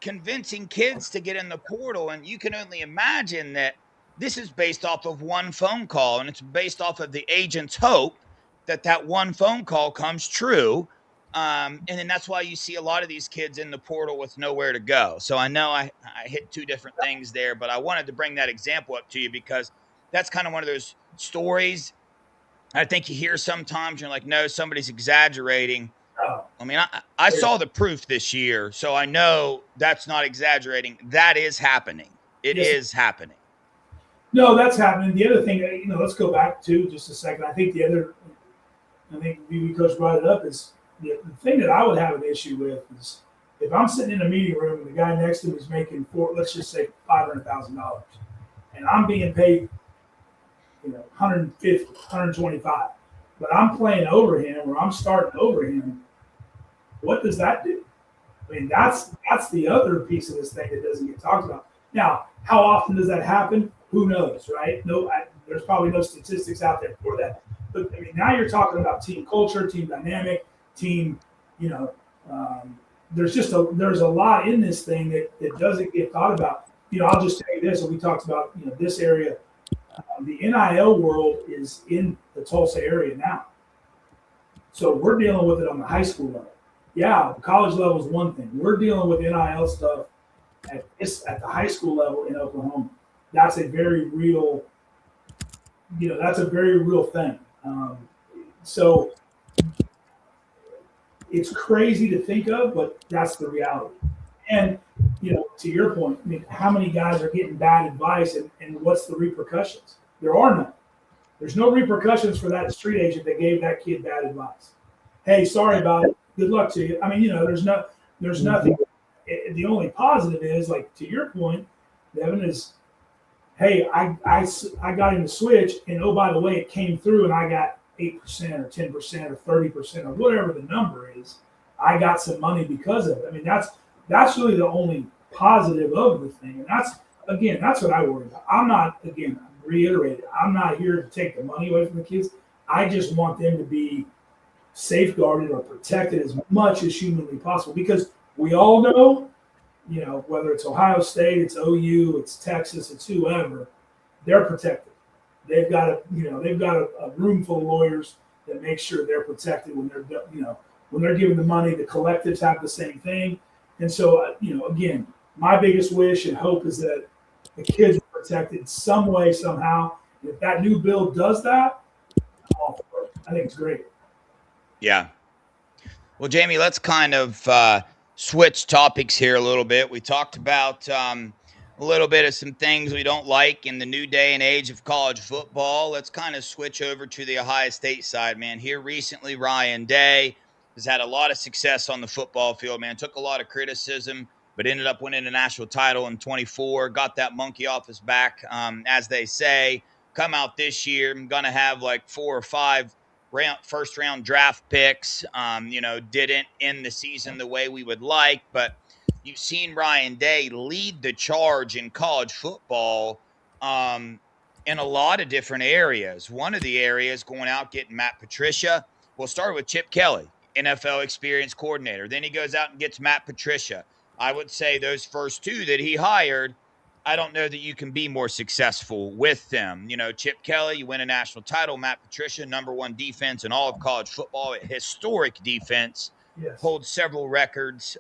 convincing kids to get in the portal. And you can only imagine that this is based off of one phone call, and it's based off of the agent's hope that one phone call comes true. And then that's why you see a lot of these kids in the portal with nowhere to go. So I know I hit two different things there, but I wanted to bring that example up to you because that's kind of one of those stories I think you hear sometimes. You're like, no, somebody's exaggerating. I mean, I saw the proof this year, so I know that's not exaggerating. That is happening. It is happening. No, that's happening. The other thing, let's go back to just a second. I think Coach brought it up, is the thing that I would have an issue with is if I'm sitting in a meeting room and the guy next to me is making let's just say $500,000, and I'm being paid, 150, 125, but I'm playing over him or I'm starting over him. What does that do? I mean, that's the other piece of this thing that doesn't get talked about. Now, how often does that happen? Who knows, right? There's probably no statistics out there for that. But I mean, now you're talking about team culture, team dynamic, team. There's a lot in this thing that doesn't get thought about. I'll just tell you this: and we talked about this area. The NIL world is in the Tulsa area now, so we're dealing with it on the high school level. Yeah, the college level is one thing. We're dealing with NIL stuff at the high school level in Oklahoma. That's a very real, thing. So it's crazy to think of, but that's the reality. And, to your point, I mean, how many guys are getting bad advice and what's the repercussions? There are none. There's no repercussions for that street agent that gave that kid bad advice. Hey, sorry about it. Good luck to you. I mean, there's nothing. The only positive is, like, to your point, Devin, is, hey, I got in the switch, and oh, by the way, it came through, and I got 8% or 10% or 30% or whatever the number is. I got some money because of it. I mean, that's really the only positive of the thing, and that's what I worry about. I'm not, again, reiterate it. I'm not here to take the money away from the kids. I just want them to be safeguarded or protected as much as humanly possible, because we all know, whether it's Ohio State, it's OU, it's Texas, it's whoever, they're protected. They've got a room full of lawyers that make sure they're protected when they're giving the money. The collectives have the same thing, and so again, my biggest wish and hope is that the kids are protected some way, somehow. And if that new bill does that, I'm all for it. I think it's great. Yeah. Well, Jamie, let's kind of switch topics here a little bit. We talked about a little bit of some things we don't like in the new day and age of college football. Let's kind of switch over to the Ohio State side, man. Here recently, Ryan Day has had a lot of success on the football field, man. Took a lot of criticism, but ended up winning a national title in 24. Got that monkey off his back, as they say. Come out this year, I'm going to have like 4 or 5 first round draft picks. Didn't end the season the way we would like, but you've seen Ryan Day lead the charge in college football in a lot of different areas. One of the areas, going out getting Matt Patricia. We'll start with Chip Kelly, NFL experienced coordinator. Then he goes out and gets Matt Patricia. I would say those first 2 that he hired, I don't know that you can be more successful with them. Chip Kelly, you win a national title. Matt Patricia, #1 defense in all of college football, a historic defense, Yes. holds several records,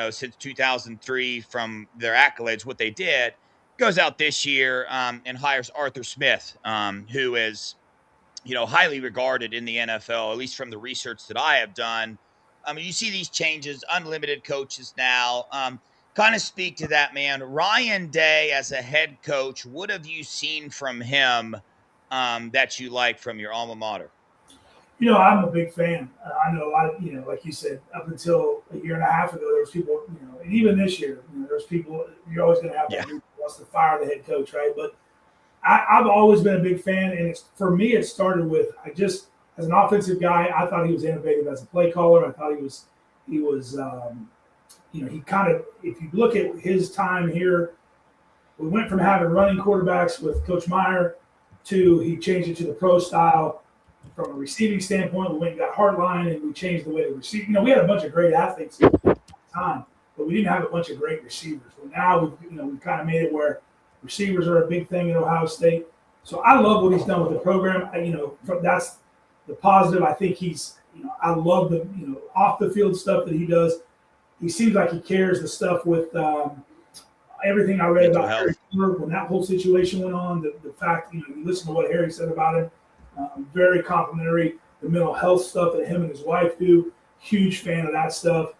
since 2003 from their accolades, what they did. Goes out this year and hires Arthur Smith, who is, highly regarded in the NFL, at least from the research that I have done. You see these changes, unlimited coaches now. Kind of speak to that, man. Ryan Day as a head coach, what have you seen from him that you like from your alma mater? I'm a big fan. I know a lot of, like you said, up until a year and a half ago, there was people, and even this year, there's people, you're always going to have that group who wants to fire the head coach, right? But I've always been a big fan, and for me, it started with, as an offensive guy, I thought he was innovative as a play caller. I thought he was he kind of, if you look at his time here, we went from having running quarterbacks with Coach Meyer to he changed it to the pro style. From a receiving standpoint, we went and got Hartline, and we changed the way to receive. We had a bunch of great athletes at the time, but we didn't have a bunch of great receivers. Well, now we've kind of made it where receivers are a big thing at Ohio State. So I love what he's done with the program. That's the positive. I think I love the off the field stuff that he does. He seems like he cares. The stuff with everything I read about Harry when that whole situation went on, the fact you listen to what Harry said about him, very complimentary. The mental health stuff that him and his wife do, huge fan of that stuff.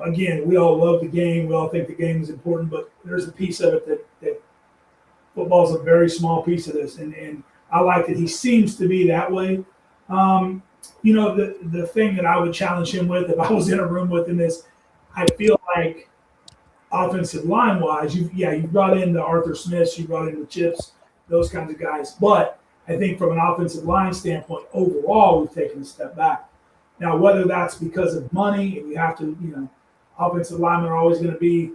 Again, we all love the game. We all think the game is important, but there's a piece of it that football is a very small piece of this, and I like that he seems to be that way. The thing that I would challenge him with if I was in a room with him is, I feel like offensive line wise, you brought in the Arthur Smiths, you brought in the Chips, those kinds of guys. But I think from an offensive line standpoint, overall, we've taken a step back. Now, whether that's because of money, and you have to, offensive linemen are always going to be,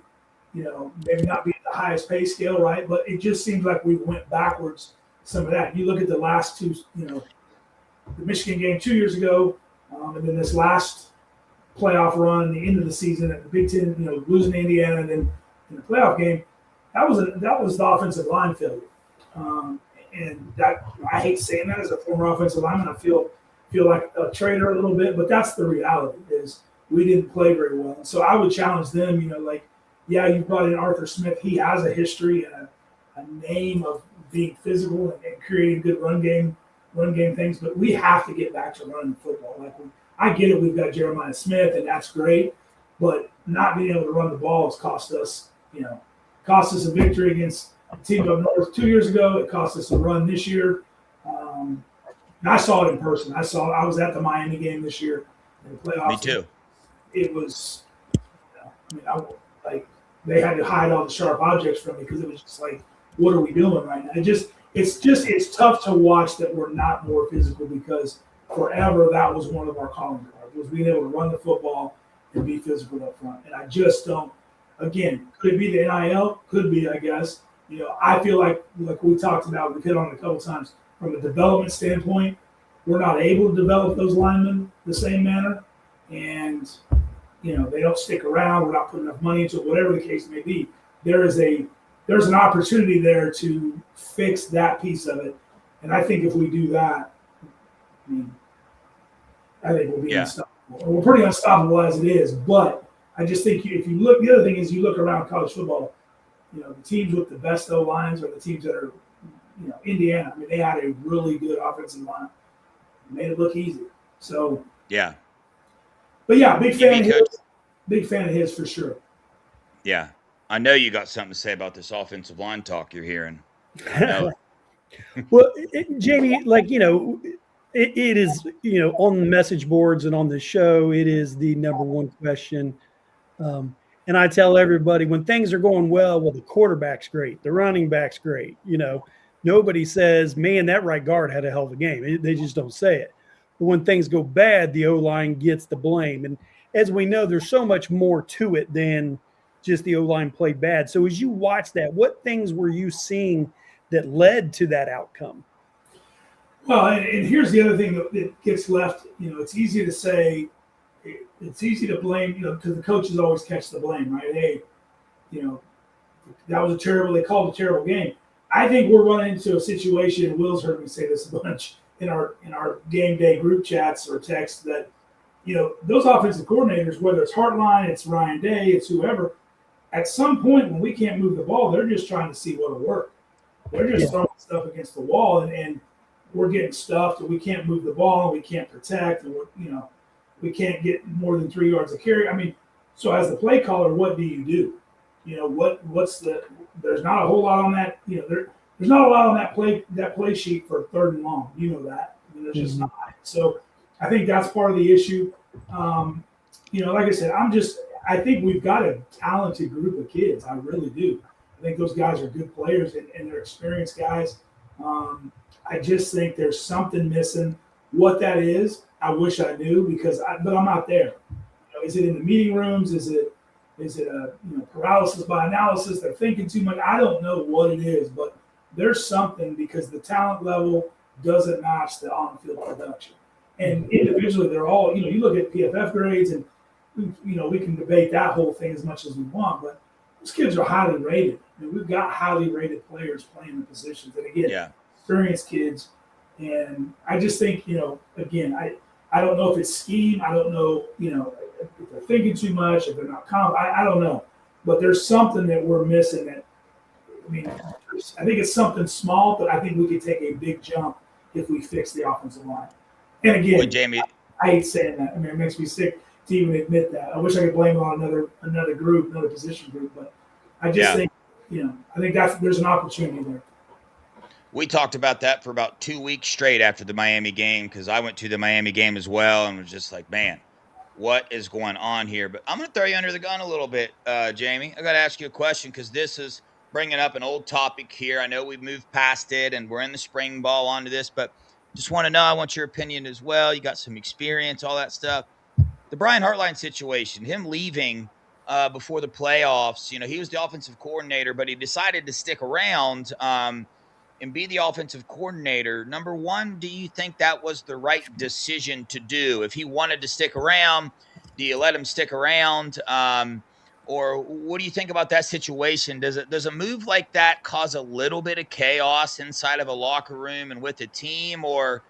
maybe not be at the highest pay scale, right? But it just seems like we went backwards some of that. You look at the last 2, the Michigan game 2 years ago, and then this last playoff run, the end of the season at the Big Ten, losing to Indiana, and then in the playoff game, that was the offensive line failure. And that, I hate saying that as a former offensive lineman. I feel like a traitor a little bit, but that's the reality, is we didn't play very well. And so I would challenge them, you brought in Arthur Smith. He has a history and a name of being physical and creating good run game things, but we have to get back to running the football. I get it, we've got Jeremiah Smith, and that's great, but not being able to run the ball has cost us a victory against a team up north 2 years ago. It cost us a run this year. I saw it in person. I was at the Miami game this year in the playoffs. Me too. It was, they had to hide all the sharp objects from me, because it was just like, what are we doing right now? It's tough to watch that we're not more physical, because forever that was one of our calling cards, was being able to run the football and be physical up front. And I just don't. Again, could be the NIL, could be, I guess. I feel like we talked about, we hit on it a couple times, from a development standpoint, we're not able to develop those linemen the same manner, and they don't stick around. We're not putting enough money into it, whatever the case may be. There's an opportunity there to fix that piece of it, and I think if we do that, I think we'll be unstoppable. And we're pretty unstoppable as it is, but I just think if you look, the other thing is you look around college football, the teams with the best O lines are the teams that are, Indiana. I mean, they had a really good offensive line, made it look easy. So yeah, but yeah, big fan of his for sure. Yeah, I know you got something to say about this offensive line talk you're hearing. Well, Jamie, it is, on the message boards and on the show, it is the number one question. And I tell everybody when things are going well, the quarterback's great, the running back's great. Nobody says, man, that right guard had a hell of a game. They just don't say it. But when things go bad, the O-line gets the blame. And as we know, there's so much more to it than just the O-line played bad. So as you watch that, what things were you seeing that led to that outcome? Well, and here's the other thing that gets left. It's easy to say, it's easy to blame, because the coaches always catch the blame, right? Hey, that was they called a terrible game. I think we're running into a situation, Will's heard me say this a bunch in our game day group chats or texts, that, those offensive coordinators, whether it's Hartline, it's Ryan Day, it's whoever, at some point when we can't move the ball, they're just trying to see what'll work. They're just throwing stuff against the wall, and we're getting stuffed, and we can't move the ball, and we can't protect, and we can't get more than 3 yards of carry. I mean, so as the play caller, what do you do? There's not a whole lot on that. There's not a lot on that play sheet for third and long. You know that. There's just not. So I think that's part of the issue. Like I said, I think we've got a talented group of kids. I really do. I think those guys are good players and they're experienced guys. I just think there's something missing. What that is, I wish I knew but I'm not there. Is it in the meeting rooms? Is it a paralysis by analysis? They're thinking too much. I don't know what it is, but there's something, because the talent level doesn't match the on-field production. And individually, they're all, you look at PFF grades, and we can debate that whole thing as much as we want, but those kids are highly rated. We've got highly rated players playing the positions, and again, experienced kids. And I just think, again, I don't know if it's scheme. I don't know, if they're thinking too much, if they're not calm. I don't know. But there's something that we're missing I think it's something small, but I think we could take a big jump if we fix the offensive line. And again, Jamie, I hate saying that. It makes me sick to even admit that. I wish I could blame it on another group, another position group, but I just think, I think there's an opportunity there. We talked about that for about 2 weeks straight after the Miami game, because I went to the Miami game as well and was just like, man, what is going on here? But I'm going to throw you under the gun a little bit, Jamie. I got to ask you a question, because this is bringing up an old topic here. I know we've moved past it and we're in the spring ball onto this, but just want to know, I want your opinion as well. You got some experience, all that stuff. The Brian Hartline situation, him leaving before the playoffs, he was the offensive coordinator, but he decided to stick around and be the offensive coordinator. Number one, do you think that was the right decision to do? If he wanted to stick around, do you let him stick around? Or what do you think about that situation? Does a move like that cause a little bit of chaos inside of a locker room and with a team? Or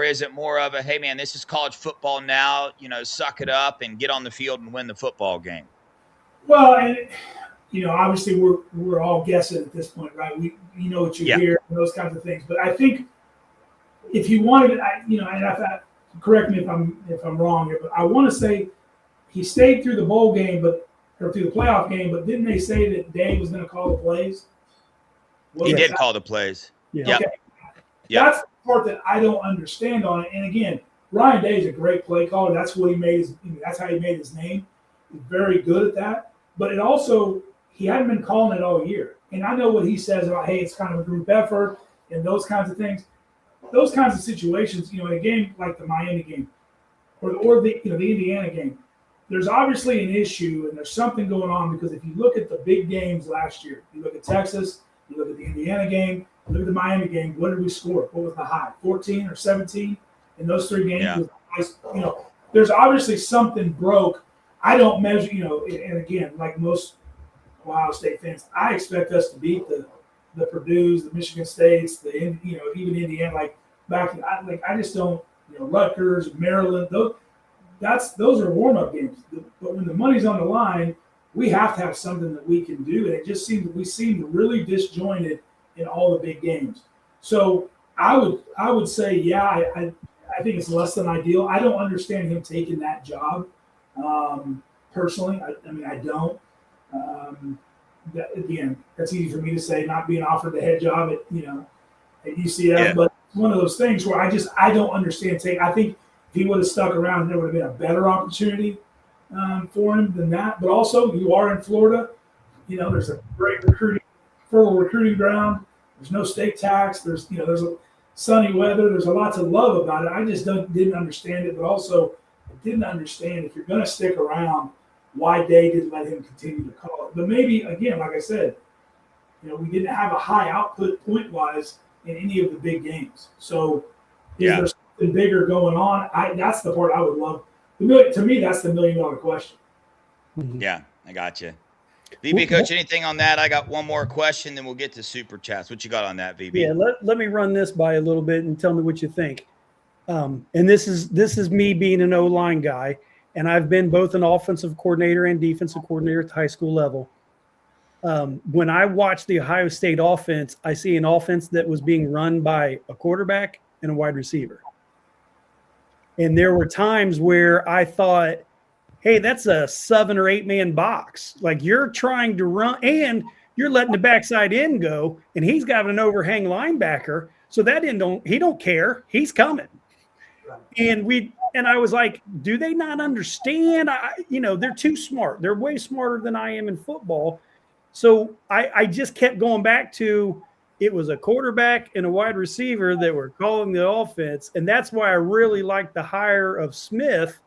is it more of a, hey, man, this is college football now, suck it up and get on the field and win the football game? Well, and obviously we're all guessing at this point, right? You know what you hear and those kinds of things. But I think if he wanted, and correct me if I'm wrong here, but I want to say he stayed through the bowl game, or through the playoff game. But didn't they say that Dave was going to call the plays? He did call the plays. Yeah. Okay. That's the part that I don't understand on it. And again, Ryan Day is a great play caller. That's what he made. That's how he made his name. He's very good at that. But it also, he hadn't been calling it all year. And I know what he says about, hey, it's kind of a group effort and those kinds of things. Those kinds of situations, in a game like the Miami game or the Indiana game, there's obviously an issue and there's something going on, because if you look at the big games last year, you look at Texas, you look at the Indiana game, look at the Miami game. What did we score? What was the high? 14 or 17 in those 3 games? Yeah. There's obviously something broke. I don't measure, and again, like most Ohio State fans, I expect us to beat the Purdue's, the Michigan States, even Indiana. I just don't. Rutgers, Maryland, those are warm-up games. But when the money's on the line, we have to have something that we can do. And it just seems we seem really disjointed in all the big games. So I would say, yeah, I think it's less than ideal. I don't understand him taking that job personally. I don't. Again, that's easy for me to say, not being offered the head job at UCF, Yeah. but it's one of those things where I don't understand. I think if he would have stuck around, there would have been a better opportunity for him than that. But also, you are in Florida. There's a great fertile recruiting ground. There's no state tax. There's a sunny weather. There's a lot to love about it. I just didn't understand it, but also I didn't understand if you're going to stick around, why they didn't let him continue to call it. But maybe, again, like I said, we didn't have a high output point-wise in any of the big games. So is there something bigger going on? That's the part I would love. To me, that's the $1 million question. Yeah, I got you. VB, Coach, anything on that? I got one more question, then we'll get to Super Chats. What you got on that, VB? Yeah, let me run this by a little bit and tell me what you think. And this is me being an O-line guy, and I've been both an offensive coordinator and defensive coordinator at the high school level. When I watch the Ohio State offense, I see an offense that was being run by a quarterback and a wide receiver. And there were times where I thought, hey, that's a 7 or 8 man box. Like, you're trying to run and you're letting the backside end go, and he's got an overhang linebacker. So that end he don't care. He's coming. And I was like, do they not understand? They're too smart. They're way smarter than I am in football. So I just kept going back to, it was a quarterback and a wide receiver that were calling the offense. And that's why I really like the hire of Smith,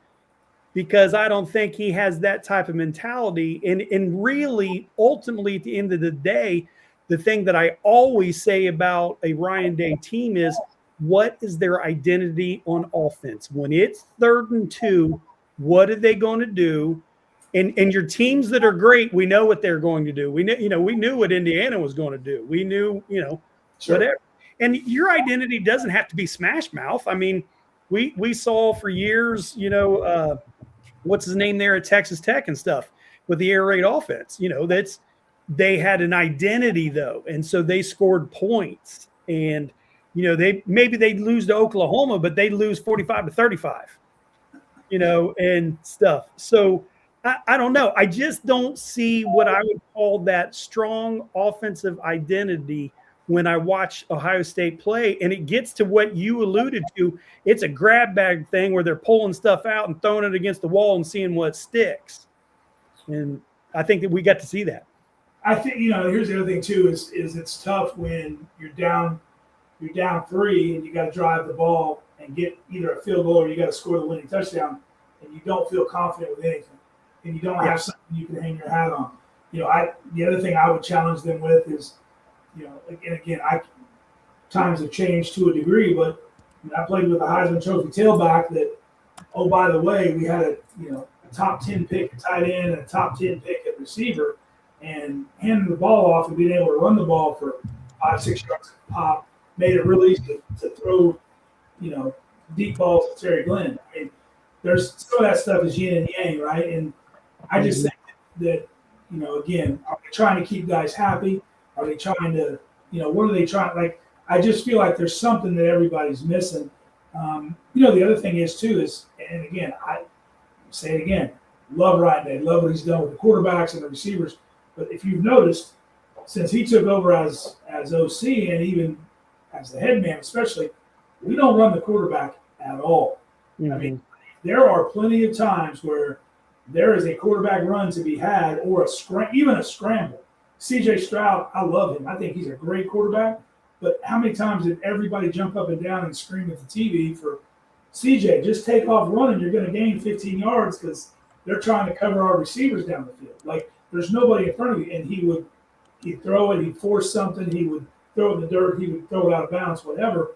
because I don't think he has that type of mentality. And really, ultimately, at the end of the day, the thing that I always say about a Ryan Day team is, what is their identity on offense? When it's 3rd and 2, what are they going to do? And your teams that are great, we know what they're going to do. We knew what Indiana was going to do. We knew, Sure. whatever. And your identity doesn't have to be smash mouth. I mean, we saw for years, what's his name there at Texas Tech and stuff with the air raid offense. They had an identity though, and so they scored points. And they'd lose to Oklahoma, but they'd lose 45-35. And stuff. So. I don't know. I just don't see what I would call that strong offensive identity when I watch Ohio State play. And it gets to what you alluded to. It's a grab bag thing where they're pulling stuff out and throwing it against the wall and seeing what sticks. And I think that we got to see that. I think, here's the other thing too, is it's tough when you're down 3 and you got to drive the ball and get either a field goal or you got to score the winning touchdown, and you don't feel confident with anything. And you don't have something you can hang your hat on. The other thing I would challenge them with is, again, times have changed to a degree, but I played with a Heisman Trophy tailback that, oh, by the way, we had a top 10 pick at tight end and a top 10 pick at receiver, and handing the ball off and being able to run the ball for 5-6 yards pop made it really easy to throw, deep balls to Terry Glenn. I mean, there's some of that stuff is yin and yang, right? And I just think that, again, are they trying to keep guys happy? Are they trying to, what are they trying? Like, I just feel like there's something that everybody's missing. The other thing is, too, is, and again, I say it again, love Ryan Day, love what he's done with the quarterbacks and the receivers. But if you've noticed, since he took over as OC and even as the head man especially, we don't run the quarterback at all. Mm-hmm. I mean, there are plenty of times where there is a quarterback run to be had, or even a scramble. C.J. Stroud, I love him. I think he's a great quarterback. But how many times did everybody jump up and down and scream at the TV for C.J., just take off running, you're going to gain 15 yards because they're trying to cover our receivers down the field. Like, there's nobody in front of you. And He'd throw it, he'd force something, he would throw it in the dirt, he would throw it out of bounds, whatever.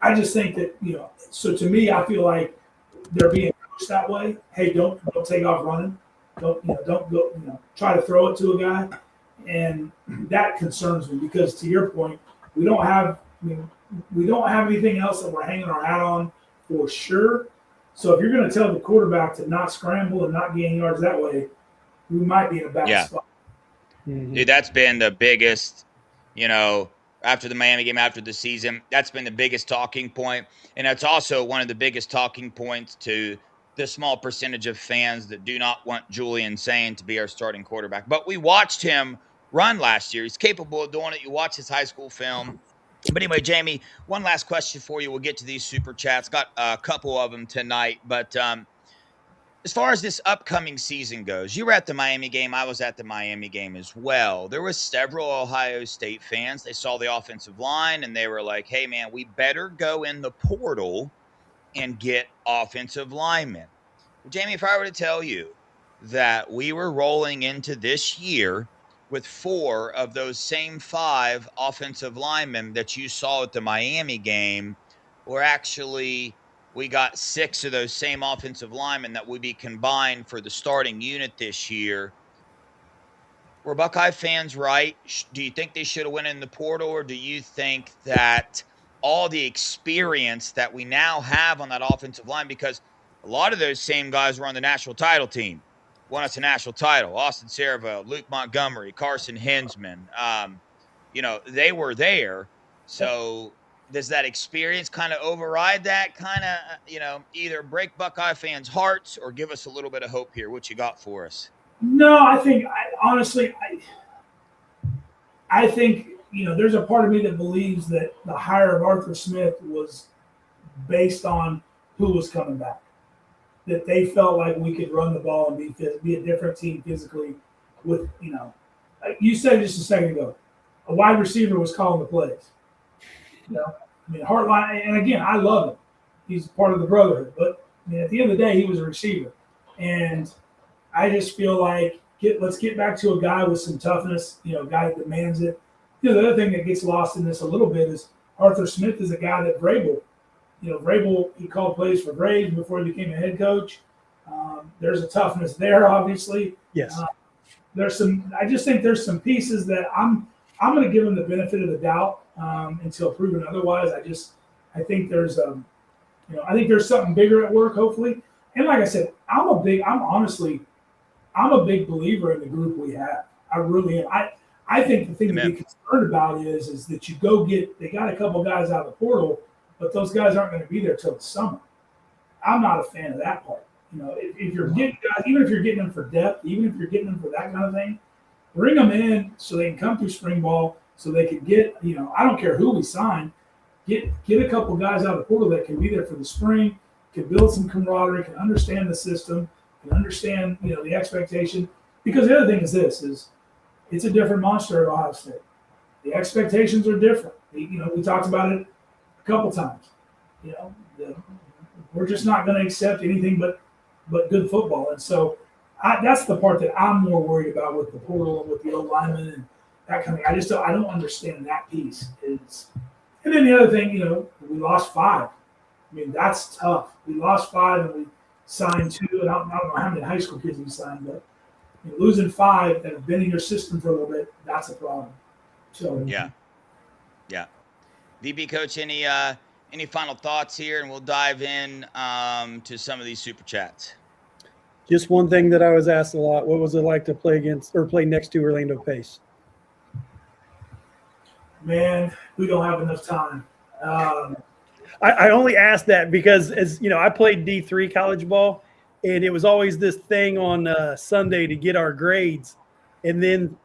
I just think that, so to me, I feel like they're being coached that way. Hey, don't take off running. Don't go, try to throw it to a guy. And that concerns me because, to your point, we don't have anything else that we're hanging our hat on for sure. So if you're going to tell the quarterback to not scramble and not gain yards that way, we might be in a bad spot. Dude, that's been the biggest, after the Miami game, after the season, that's been the biggest talking point. And it's also one of the biggest talking points to the small percentage of fans that do not want Julian Sain to be our starting quarterback. But we watched him run last year. He's capable of doing it. You watch his high school film. But anyway, Jamie, one last question for you. We'll get to these super chats. Got a couple of them tonight. But as far as this upcoming season goes, you were at the Miami game. I was at the Miami game as well. There was several Ohio State fans. They saw the offensive line, and they were like, hey, man, we better go in the portal and get offensive linemen. Well, Jamie, if I were to tell you that we were rolling into this year with 4 of those same 5 offensive linemen that you saw at the Miami game, we got 6 of those same offensive linemen that would be combined for the starting unit this year. Were Buckeye fans right? Do you think they should have went in the portal, or do you think that all the experience that we now have on that offensive line, because a lot of those same guys were on the national title team, won us a national title, Austin Servo, Luke Montgomery, Carson Hinsman, they were there. So does that experience kind of override that kind of, either break Buckeye fans' hearts or give us a little bit of hope here? What you got for us? No, I think, honestly, there's a part of me that believes that the hire of Arthur Smith was based on who was coming back. That they felt like we could run the ball and be a different team physically with, you said just a second ago, a wide receiver was calling the plays. Hartline, and again, I love him. He's part of the brotherhood. But at the end of the day, he was a receiver. And I just feel like let's get back to a guy with some toughness, a guy that demands it. The other thing that gets lost in this a little bit is Arthur Smith is a guy that Vrabel, he called plays for Braves before he became a head coach. There's a toughness there, obviously. Yes. I just think there's some pieces that I'm going to give him the benefit of the doubt until proven otherwise. I think there's something bigger at work, hopefully. And like I said, I'm a big believer in the group we have. I really am. I think the thing to be concerned about is that they got a couple guys out of the portal, but those guys aren't going to be there till the summer. I'm not a fan of that part. If you're getting guys, even if you're getting them for depth, even if you're getting them for that kind of thing, bring them in so they can come through spring ball, so they can get, I don't care who we sign, get a couple guys out of the portal that can be there for the spring, can build some camaraderie, can understand the system, can understand, the expectation. Because the other thing is it's a different monster at Ohio State. The expectations are different. We talked about it a couple times. We're just not going to accept anything but good football. And so that's the part that I'm more worried about with the portal and with the old linemen and that kind of thing. I don't understand that piece. And then the other thing, we lost 5. That's tough. We lost 5 and we signed 2. And I don't know how many high school kids we signed, but losing 5 that have been in your system for a little bit, that's a problem. So yeah. VB coach, any final thoughts here, and we'll dive in to some of these super chats. Just one thing that I was asked a lot: what was it like to play next to Orlando Pace? Man, we don't have enough time. I only asked that because, as you know, I played D3 college ball, and it was always this thing on Sunday to get our grades. And then,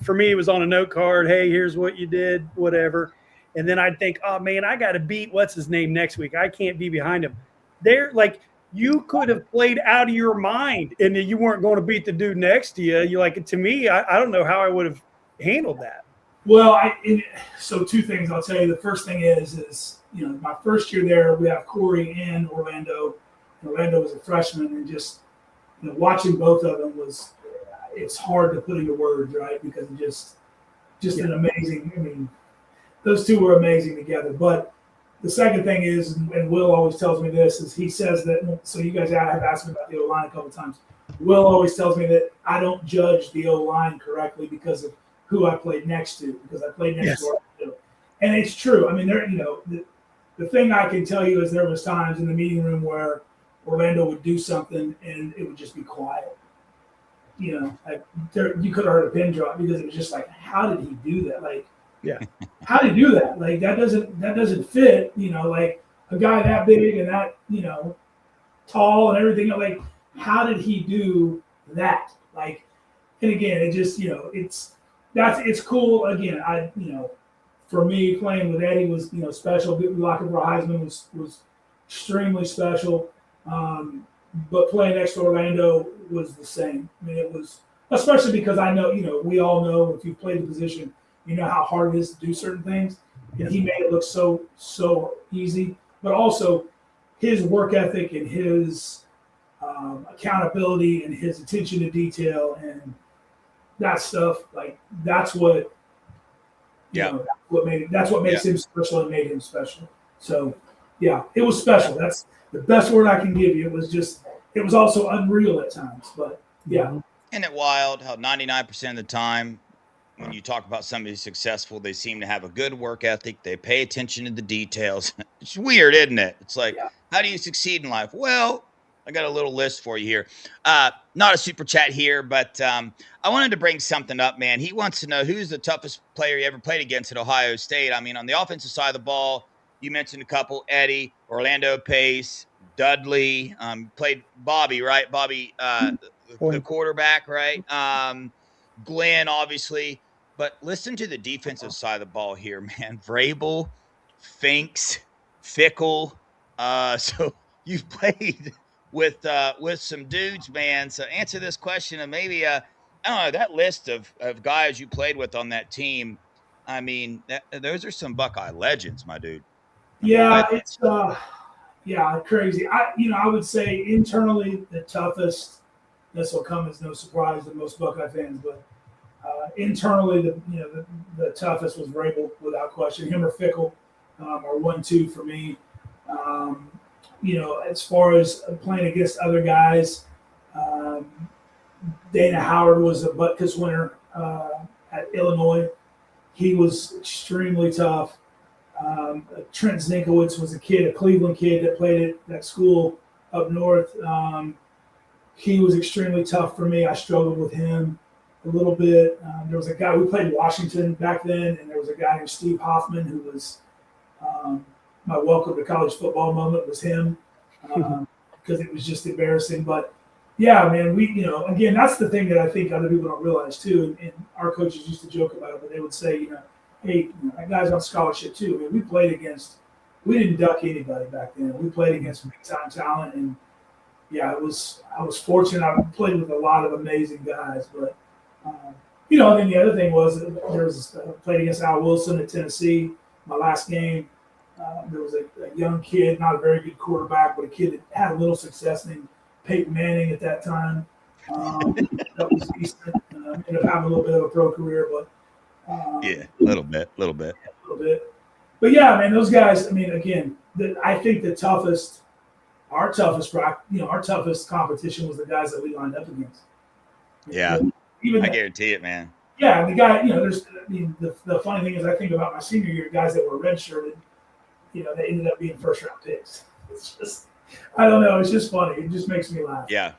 for me, it was on a note card. Hey, here's what you did, whatever. And then I'd think, oh man, I got to beat what's his name next week. I can't be behind him. You could have played out of your mind, and you weren't going to beat the dude next to you. To me, I don't know how I would have handled that. Well, so 2 things I'll tell you. The first thing is my first year there, we have Corey and Orlando. Orlando was a freshman, and just watching both of them it's hard to put into words, right? Because it just an amazing. I mean, those two were amazing together. But the second thing is, and Will always tells me this, is he says that. So you guys have asked me about the O line a couple times. Will always tells me that I don't judge the O line correctly because of who I played next to, because I played next to Orlando. And it's true. I mean, the thing I can tell you is there was times in the meeting room where Orlando would do something and it would just be quiet. You know, like you could have heard a pin drop because it was just like, how did he do that? Like, how did he do that? Like that doesn't fit. You know, like a guy that big and that tall and everything. Like, how did he do that? Like, and again, it just it's cool. Again, for me playing with Eddie was special. Locking for Heisman was extremely special. But playing next to Orlando was the same. I mean, it was, especially because I know, we all know if you play the position, you know how hard it is to do certain things. And he made it look so easy. But also his work ethic and his accountability and his attention to detail and that stuff, like that's what that's what makes him special and made him special. So yeah, it was special. That's the best word I can give you. It was also unreal at times, but yeah. Isn't it wild how 99% of the time when you talk about somebody successful, they seem to have a good work ethic. They pay attention to the details. It's weird, isn't it? It's like, how do you succeed in life? Well, I got a little list for you here. Not a super chat here, but I wanted to bring something up, man. He wants to know who's the toughest player you ever played against at Ohio State. I mean, on the offensive side of the ball, you mentioned a couple: Eddie, Orlando Pace, Dudley. Played Bobby, right? Bobby, the quarterback, right? Glenn, obviously. But listen to the defensive side of the ball here, man. Vrabel, Finks, Fickle. So you've played with some dudes, man. So answer this question, and maybe I don't know, that list of guys you played with on that team. I mean, those are some Buckeye legends, my dude. It's crazy. I would say internally the toughest. This will come as no surprise to most Buckeye fans, but internally the toughest was Vrabel without question. Him or Fickle are 1-2 for me. As far as playing against other guys, Dana Howard was a Butkus winner at Illinois. He was extremely tough. Trent Zinkowitz was a Cleveland kid that played at that school up north. He was extremely tough for me. I struggled with him a little bit. There was a guy, we played Washington back then, and there was a guy named Steve Hoffman who was my welcome to college football moment was him because it was just embarrassing. But yeah, man, again, that's the thing that I think other people don't realize too. And our coaches used to joke about it, but they would say, hey, that guy's on scholarship too. I mean, we didn't duck anybody back then. We played against big time talent, and yeah, I was fortunate. I played with a lot of amazing guys, but and then the other thing was played against Al Wilson at Tennessee. My last game, there was a young kid, not a very good quarterback, but a kid that had a little success named Peyton Manning at that time. That was decent. Ended up having a little bit of a pro career, but a little bit. But yeah, man, those guys. I mean, again, I think our toughest competition was the guys that we lined up against. Yeah, I guarantee it, man. Yeah, the guy. The funny thing is, I think about my senior year, guys that were redshirted. They ended up being first-round picks. It's just, I don't know. It's just funny. It just makes me laugh. Yeah.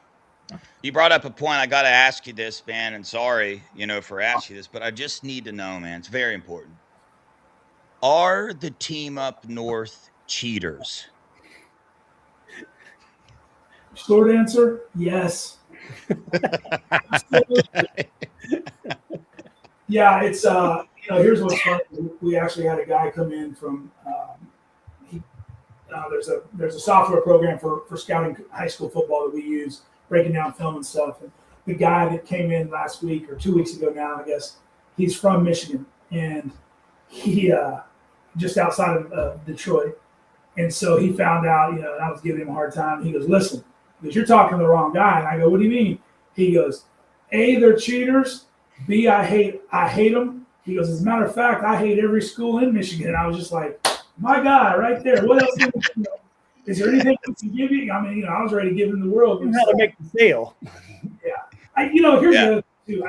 You brought up a point. I got to ask you this, man, and sorry, for asking you this, but I just need to know, man. It's very important. Are the team up north cheaters? Short answer, yes. Yeah, it's here's what's funny. We actually had a guy come in from there's a software program for scouting high school football that we use, breaking down film and stuff. And the guy that came in last week or 2 weeks ago now, I guess, he's from Michigan, and he just outside of Detroit. And so he found out, and I was giving him a hard time. He goes, listen, because you're talking to the wrong guy. And I go, what do you mean? He goes, A, they're cheaters. B, I hate them. He goes, as a matter of fact, I hate every school in Michigan. And I was just like, my God, right there. What else? Is there anything we can give you? I mean, I was ready to give him the world. How to make the sale. Yeah. Here's the other thing, too.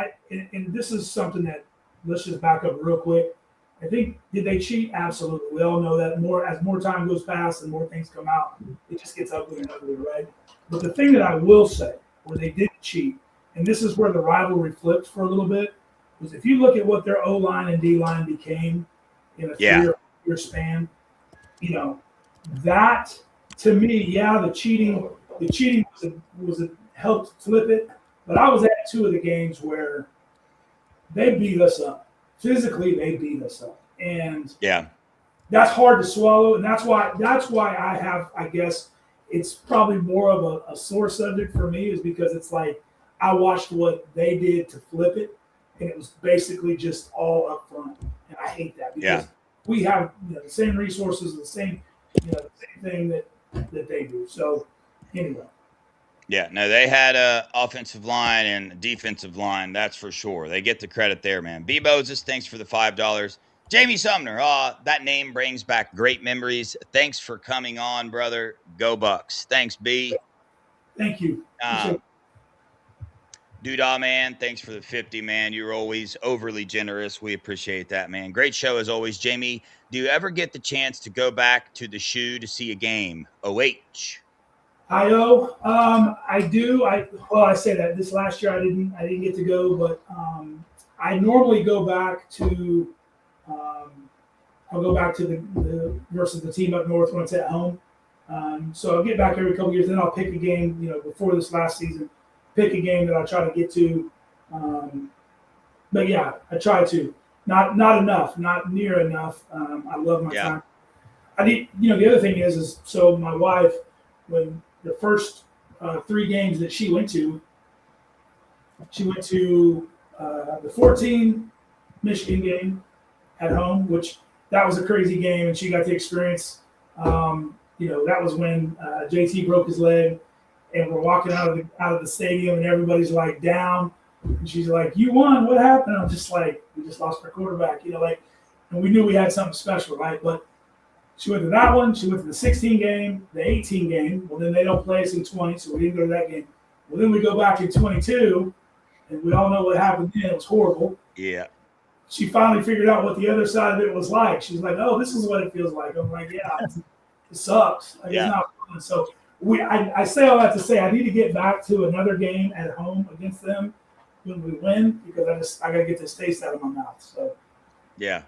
And this is something that, let's just back up real quick. I think, did they cheat? Absolutely. We all know that as more time goes past and more things come out, it just gets uglier and uglier, right? But the thing that I will say, where they did cheat, and this is where the rivalry flipped for a little bit, was if you look at what their O-line and D-line became in a 3-year span, that to me, the cheating was a helped flip it. But I was at 2 of the games where they beat us up. Physically, they beat us up. And that's hard to swallow. And that's why I guess it's probably more of a sore subject for me, is because it's like I watched what they did to flip it, and it was basically just all up front. And I hate that, because we have the same resources, the same thing that they do. So anyway. Yeah, no, they had a offensive line and defensive line, that's for sure. They get the credit there, man. B. Moses, thanks for the $5. Jamie Sumner, that name brings back great memories. Thanks for coming on, brother. Go Bucks. Thanks, B. Thank you. Doodah, man, thanks for the 50, man. You're always overly generous. We appreciate that, man. Great show as always. Jamie, do you ever get the chance to go back to the shoe to see a game? OH. I do. I say that this last year I didn't get to go, but I normally go back to I'll go back to the versus the team up north when it's at home. So I'll get back every couple years. Then I'll pick a game. Before this last season, pick a game that I'll try to get to. But yeah, I try to. Not enough. Not near enough. I love my time. I need. The other thing is so my wife, when the first 3 games that she went to the 14 Michigan game at home, which that was a crazy game, and she got to experience. That was when JT broke his leg, and we're walking out of the stadium, and everybody's like down, and she's like, "You won. What happened?" I'm just like, "We just lost our quarterback." And we knew we had something special, right? But she went to that one. She went to the 16 game, the 18 game. Well, then they don't play us in 20, so we didn't go to that game. Well, then we go back in 22, and we all know what happened then. It was horrible. Yeah. She finally figured out what the other side of it was like. She's like, "Oh, this is what it feels like." I'm like, "Yeah, it sucks. It's not fun." So I say all that to say I need to get back to another game at home against them when we win, because I got to get this taste out of my mouth. So yeah,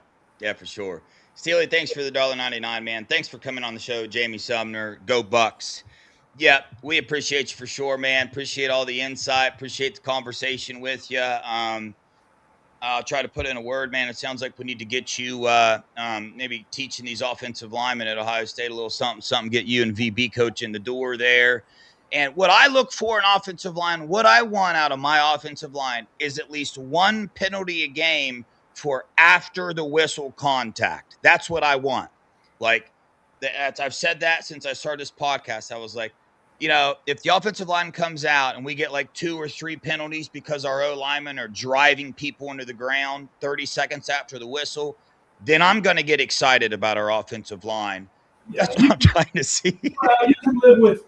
for sure. Steely, thanks for the $1.99, man. Thanks for coming on the show, Jamie Sumner. Go Bucks. Yeah, we appreciate you for sure, man. Appreciate all the insight. Appreciate the conversation with you. I'll try to put in a word, man. It sounds like we need to get you maybe teaching these offensive linemen at Ohio State a little something, get you and VB coach in the door there. And what I look for in offensive line, what I want out of my offensive line is at least 1 penalty a game for after the whistle contact. That's what I want. I've said that since I started this podcast. I was like, if the offensive line comes out and we get like 2 or 3 penalties because our O linemen are driving people into the ground 30 seconds after the whistle, then I'm going to get excited about our offensive line. That's what I'm trying to see. You can live with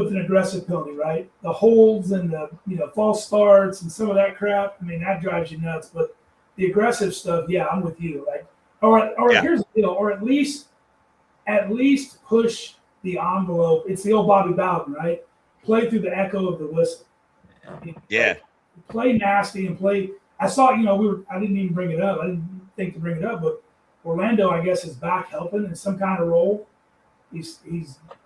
an aggressive penalty, right? The holds and the false starts and some of that crap. I mean, that drives you nuts. But the aggressive stuff, I'm with you. Here's the deal, or at least push the envelope. It's the old Bobby Bowden, right? Play through the echo of the whistle. Play nasty and play. I saw, I didn't even bring it up. I didn't think to bring it up, but Orlando, I guess, is back helping in some kind of role. He's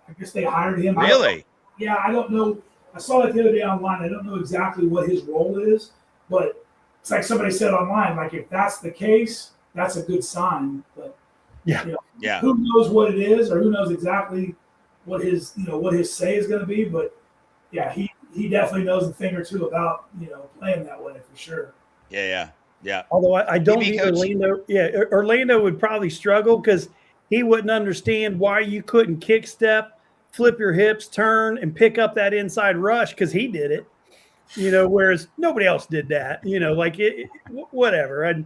I guess they hired him. Really? I don't know. I saw it the other day online. I don't know exactly what his role is, but it's like somebody said online, like if that's the case, that's a good sign. But who knows what it is, or who knows exactly what his say is going to be. But he definitely knows a thing or two about playing that way for sure. Yeah. Although I don't think Orlando would probably struggle because he wouldn't understand why you couldn't kick step flip your hips, turn, and pick up that inside rush because he did it. Whereas nobody else did that. Like whatever. And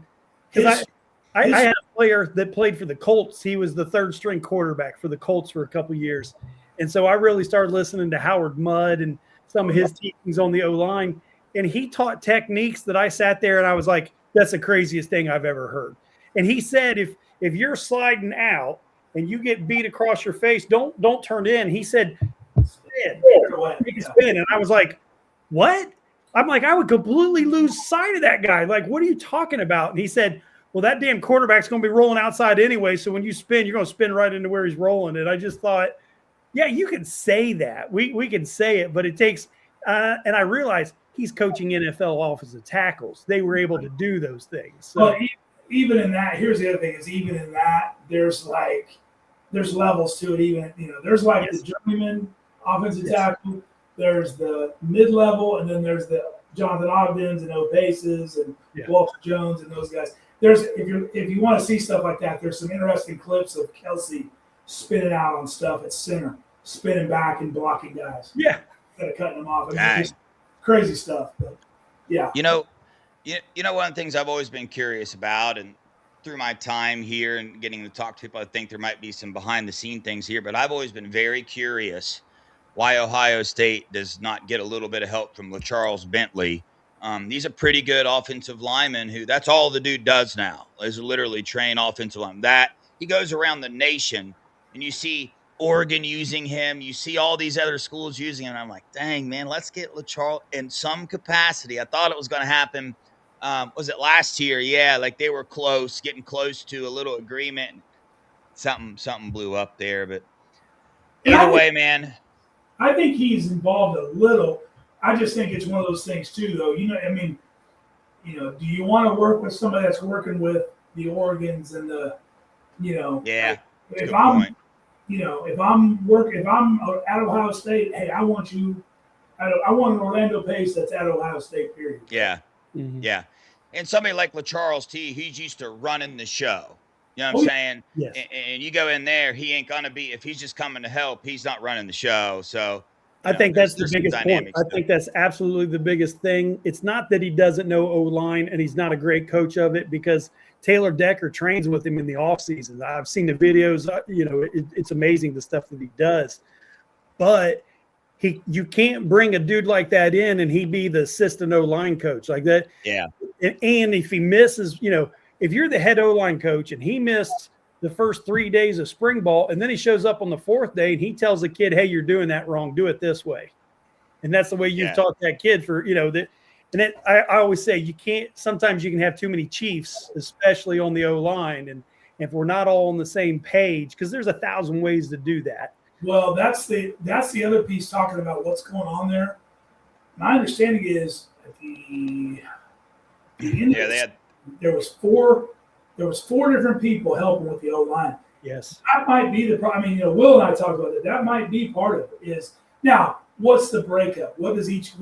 because I had a player that played for the Colts. He was the third string quarterback for the Colts for a couple of years. And so I really started listening to Howard Mudd and some of his teachings on the O-line. And he taught techniques that I sat there and I was like, that's the craziest thing I've ever heard. And he said, if you're sliding out and you get beat across your face, don't turn in. He said, spin, make a spin. And I was like, what? I'm like, I would completely lose sight of that guy. Like, what are you talking about? And he said, well, that damn quarterback's going to be rolling outside anyway. So when you spin, you're going to spin right into where he's rolling. And I just thought, yeah, you can say that. We can say it, but it takes and I realized he's coaching NFL offensive tackles. They were able to do those things. So. Well, even in that, here's the other thing is even in that, there's levels to it. Even, there's like the journeyman offensive tackle, there's the mid-level, and then there's the Jonathan Ogdens and Opaces and Walter Jones and those guys. If you want to see stuff like that, there's some interesting clips of Kelsey spinning out on stuff at center, spinning back and blocking guys. Yeah. Instead of cutting them off. I mean, just crazy stuff. But yeah. One of the things I've always been curious about, and through my time here and getting to talk to people, I think there might be some behind the scene things here, but I've always been very curious why Ohio State does not get a little bit of help from LaCharles Bentley. He's a pretty good offensive lineman who that's all the dude does now is literally train offensive linemen. That he goes around the nation and you see Oregon using him. You see all these other schools using him. And I'm like, dang, man, let's get LaCharles in some capacity. I thought it was going to happen. Was it last year? Yeah, like they were getting close to a little agreement. Something blew up there. But either way, man. I think he's involved a little. I just think it's one of those things too, though. Do you want to work with somebody that's working with the Oregons and the, yeah. If I'm at Ohio State, hey, I want an Orlando Pace that's at Ohio State, period. Yeah. Mm-hmm. Yeah. And somebody like LaCharles T, he's used to running the show. You know what I'm saying? Yes. And you go in there, he ain't going to be, if he's just coming to help, he's not running the show. So I think that's the biggest point. I think that's absolutely the biggest thing. It's not that he doesn't know O-line and he's not a great coach of it, because Taylor Decker trains with him in the offseason. I've seen the videos. It's amazing the stuff that he does. But you can't bring a dude like that in and he be the assistant O-line coach like that. Yeah. And if he misses, if you're the head O-line coach and he missed the first 3 days of spring ball and then he shows up on the fourth day and he tells the kid, hey, you're doing that wrong, do it this way. And that's the way you've taught that kid for, that. And I always say sometimes you can have too many chiefs, especially on the O-line. And if we're not all on the same page, because there's 1,000 ways to do that. Well, that's the other piece talking about what's going on there. My understanding is at the end there was four different people helping with the O-line. Yes. That might be the problem. I mean, Will and I talked about it. That might be part of it. Is now what's the breakup? What is each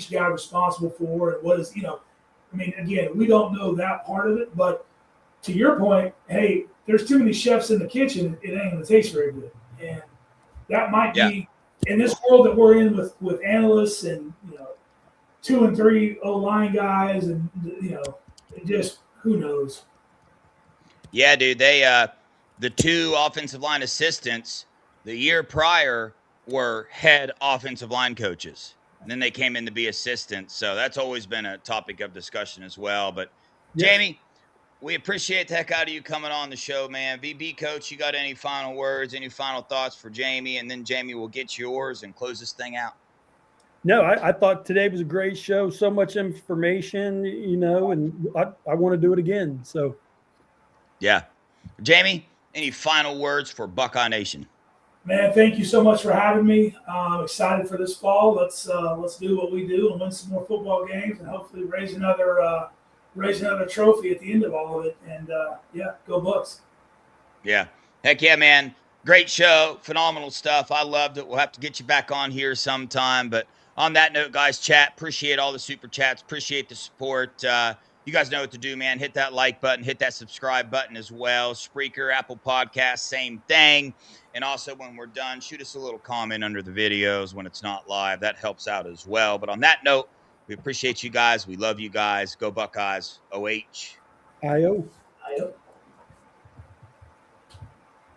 guy responsible for? And what is, again, we don't know that part of it, but to your point, hey, there's too many chefs in the kitchen, it ain't gonna taste very good. And that might be in this world that we're in with analysts and 2 and 3 O-line guys, and just who knows. Yeah, dude. They the 2 offensive line assistants the year prior were head offensive line coaches. And then they came in to be assistants. So that's always been a topic of discussion as well. But Jamie, we appreciate the heck out of you coming on the show, man. VB coach, you got any final words, any final thoughts for Jamie? And then Jamie will get yours and close this thing out. No, I thought today was a great show. So much information, and I want to do it again. So, yeah. Jamie, any final words for Buckeye Nation? Man, thank you so much for having me. I'm excited for this fall. Let's do what we do and win some more football games and hopefully raise another trophy at the end of all of it. And go Bucks. Yeah. Heck yeah, man. Great show. Phenomenal stuff. I loved it. We'll have to get you back on here sometime. But on that note, guys, appreciate all the super chats. Appreciate the support. You guys know what to do, man. Hit that like button, hit that subscribe button as well. Spreaker, Apple Podcasts, same thing. And also, when we're done, shoot us a little comment under the videos when it's not live. That helps out as well. But on that note, we appreciate you guys. We love you guys. Go Buckeyes. OH. IO.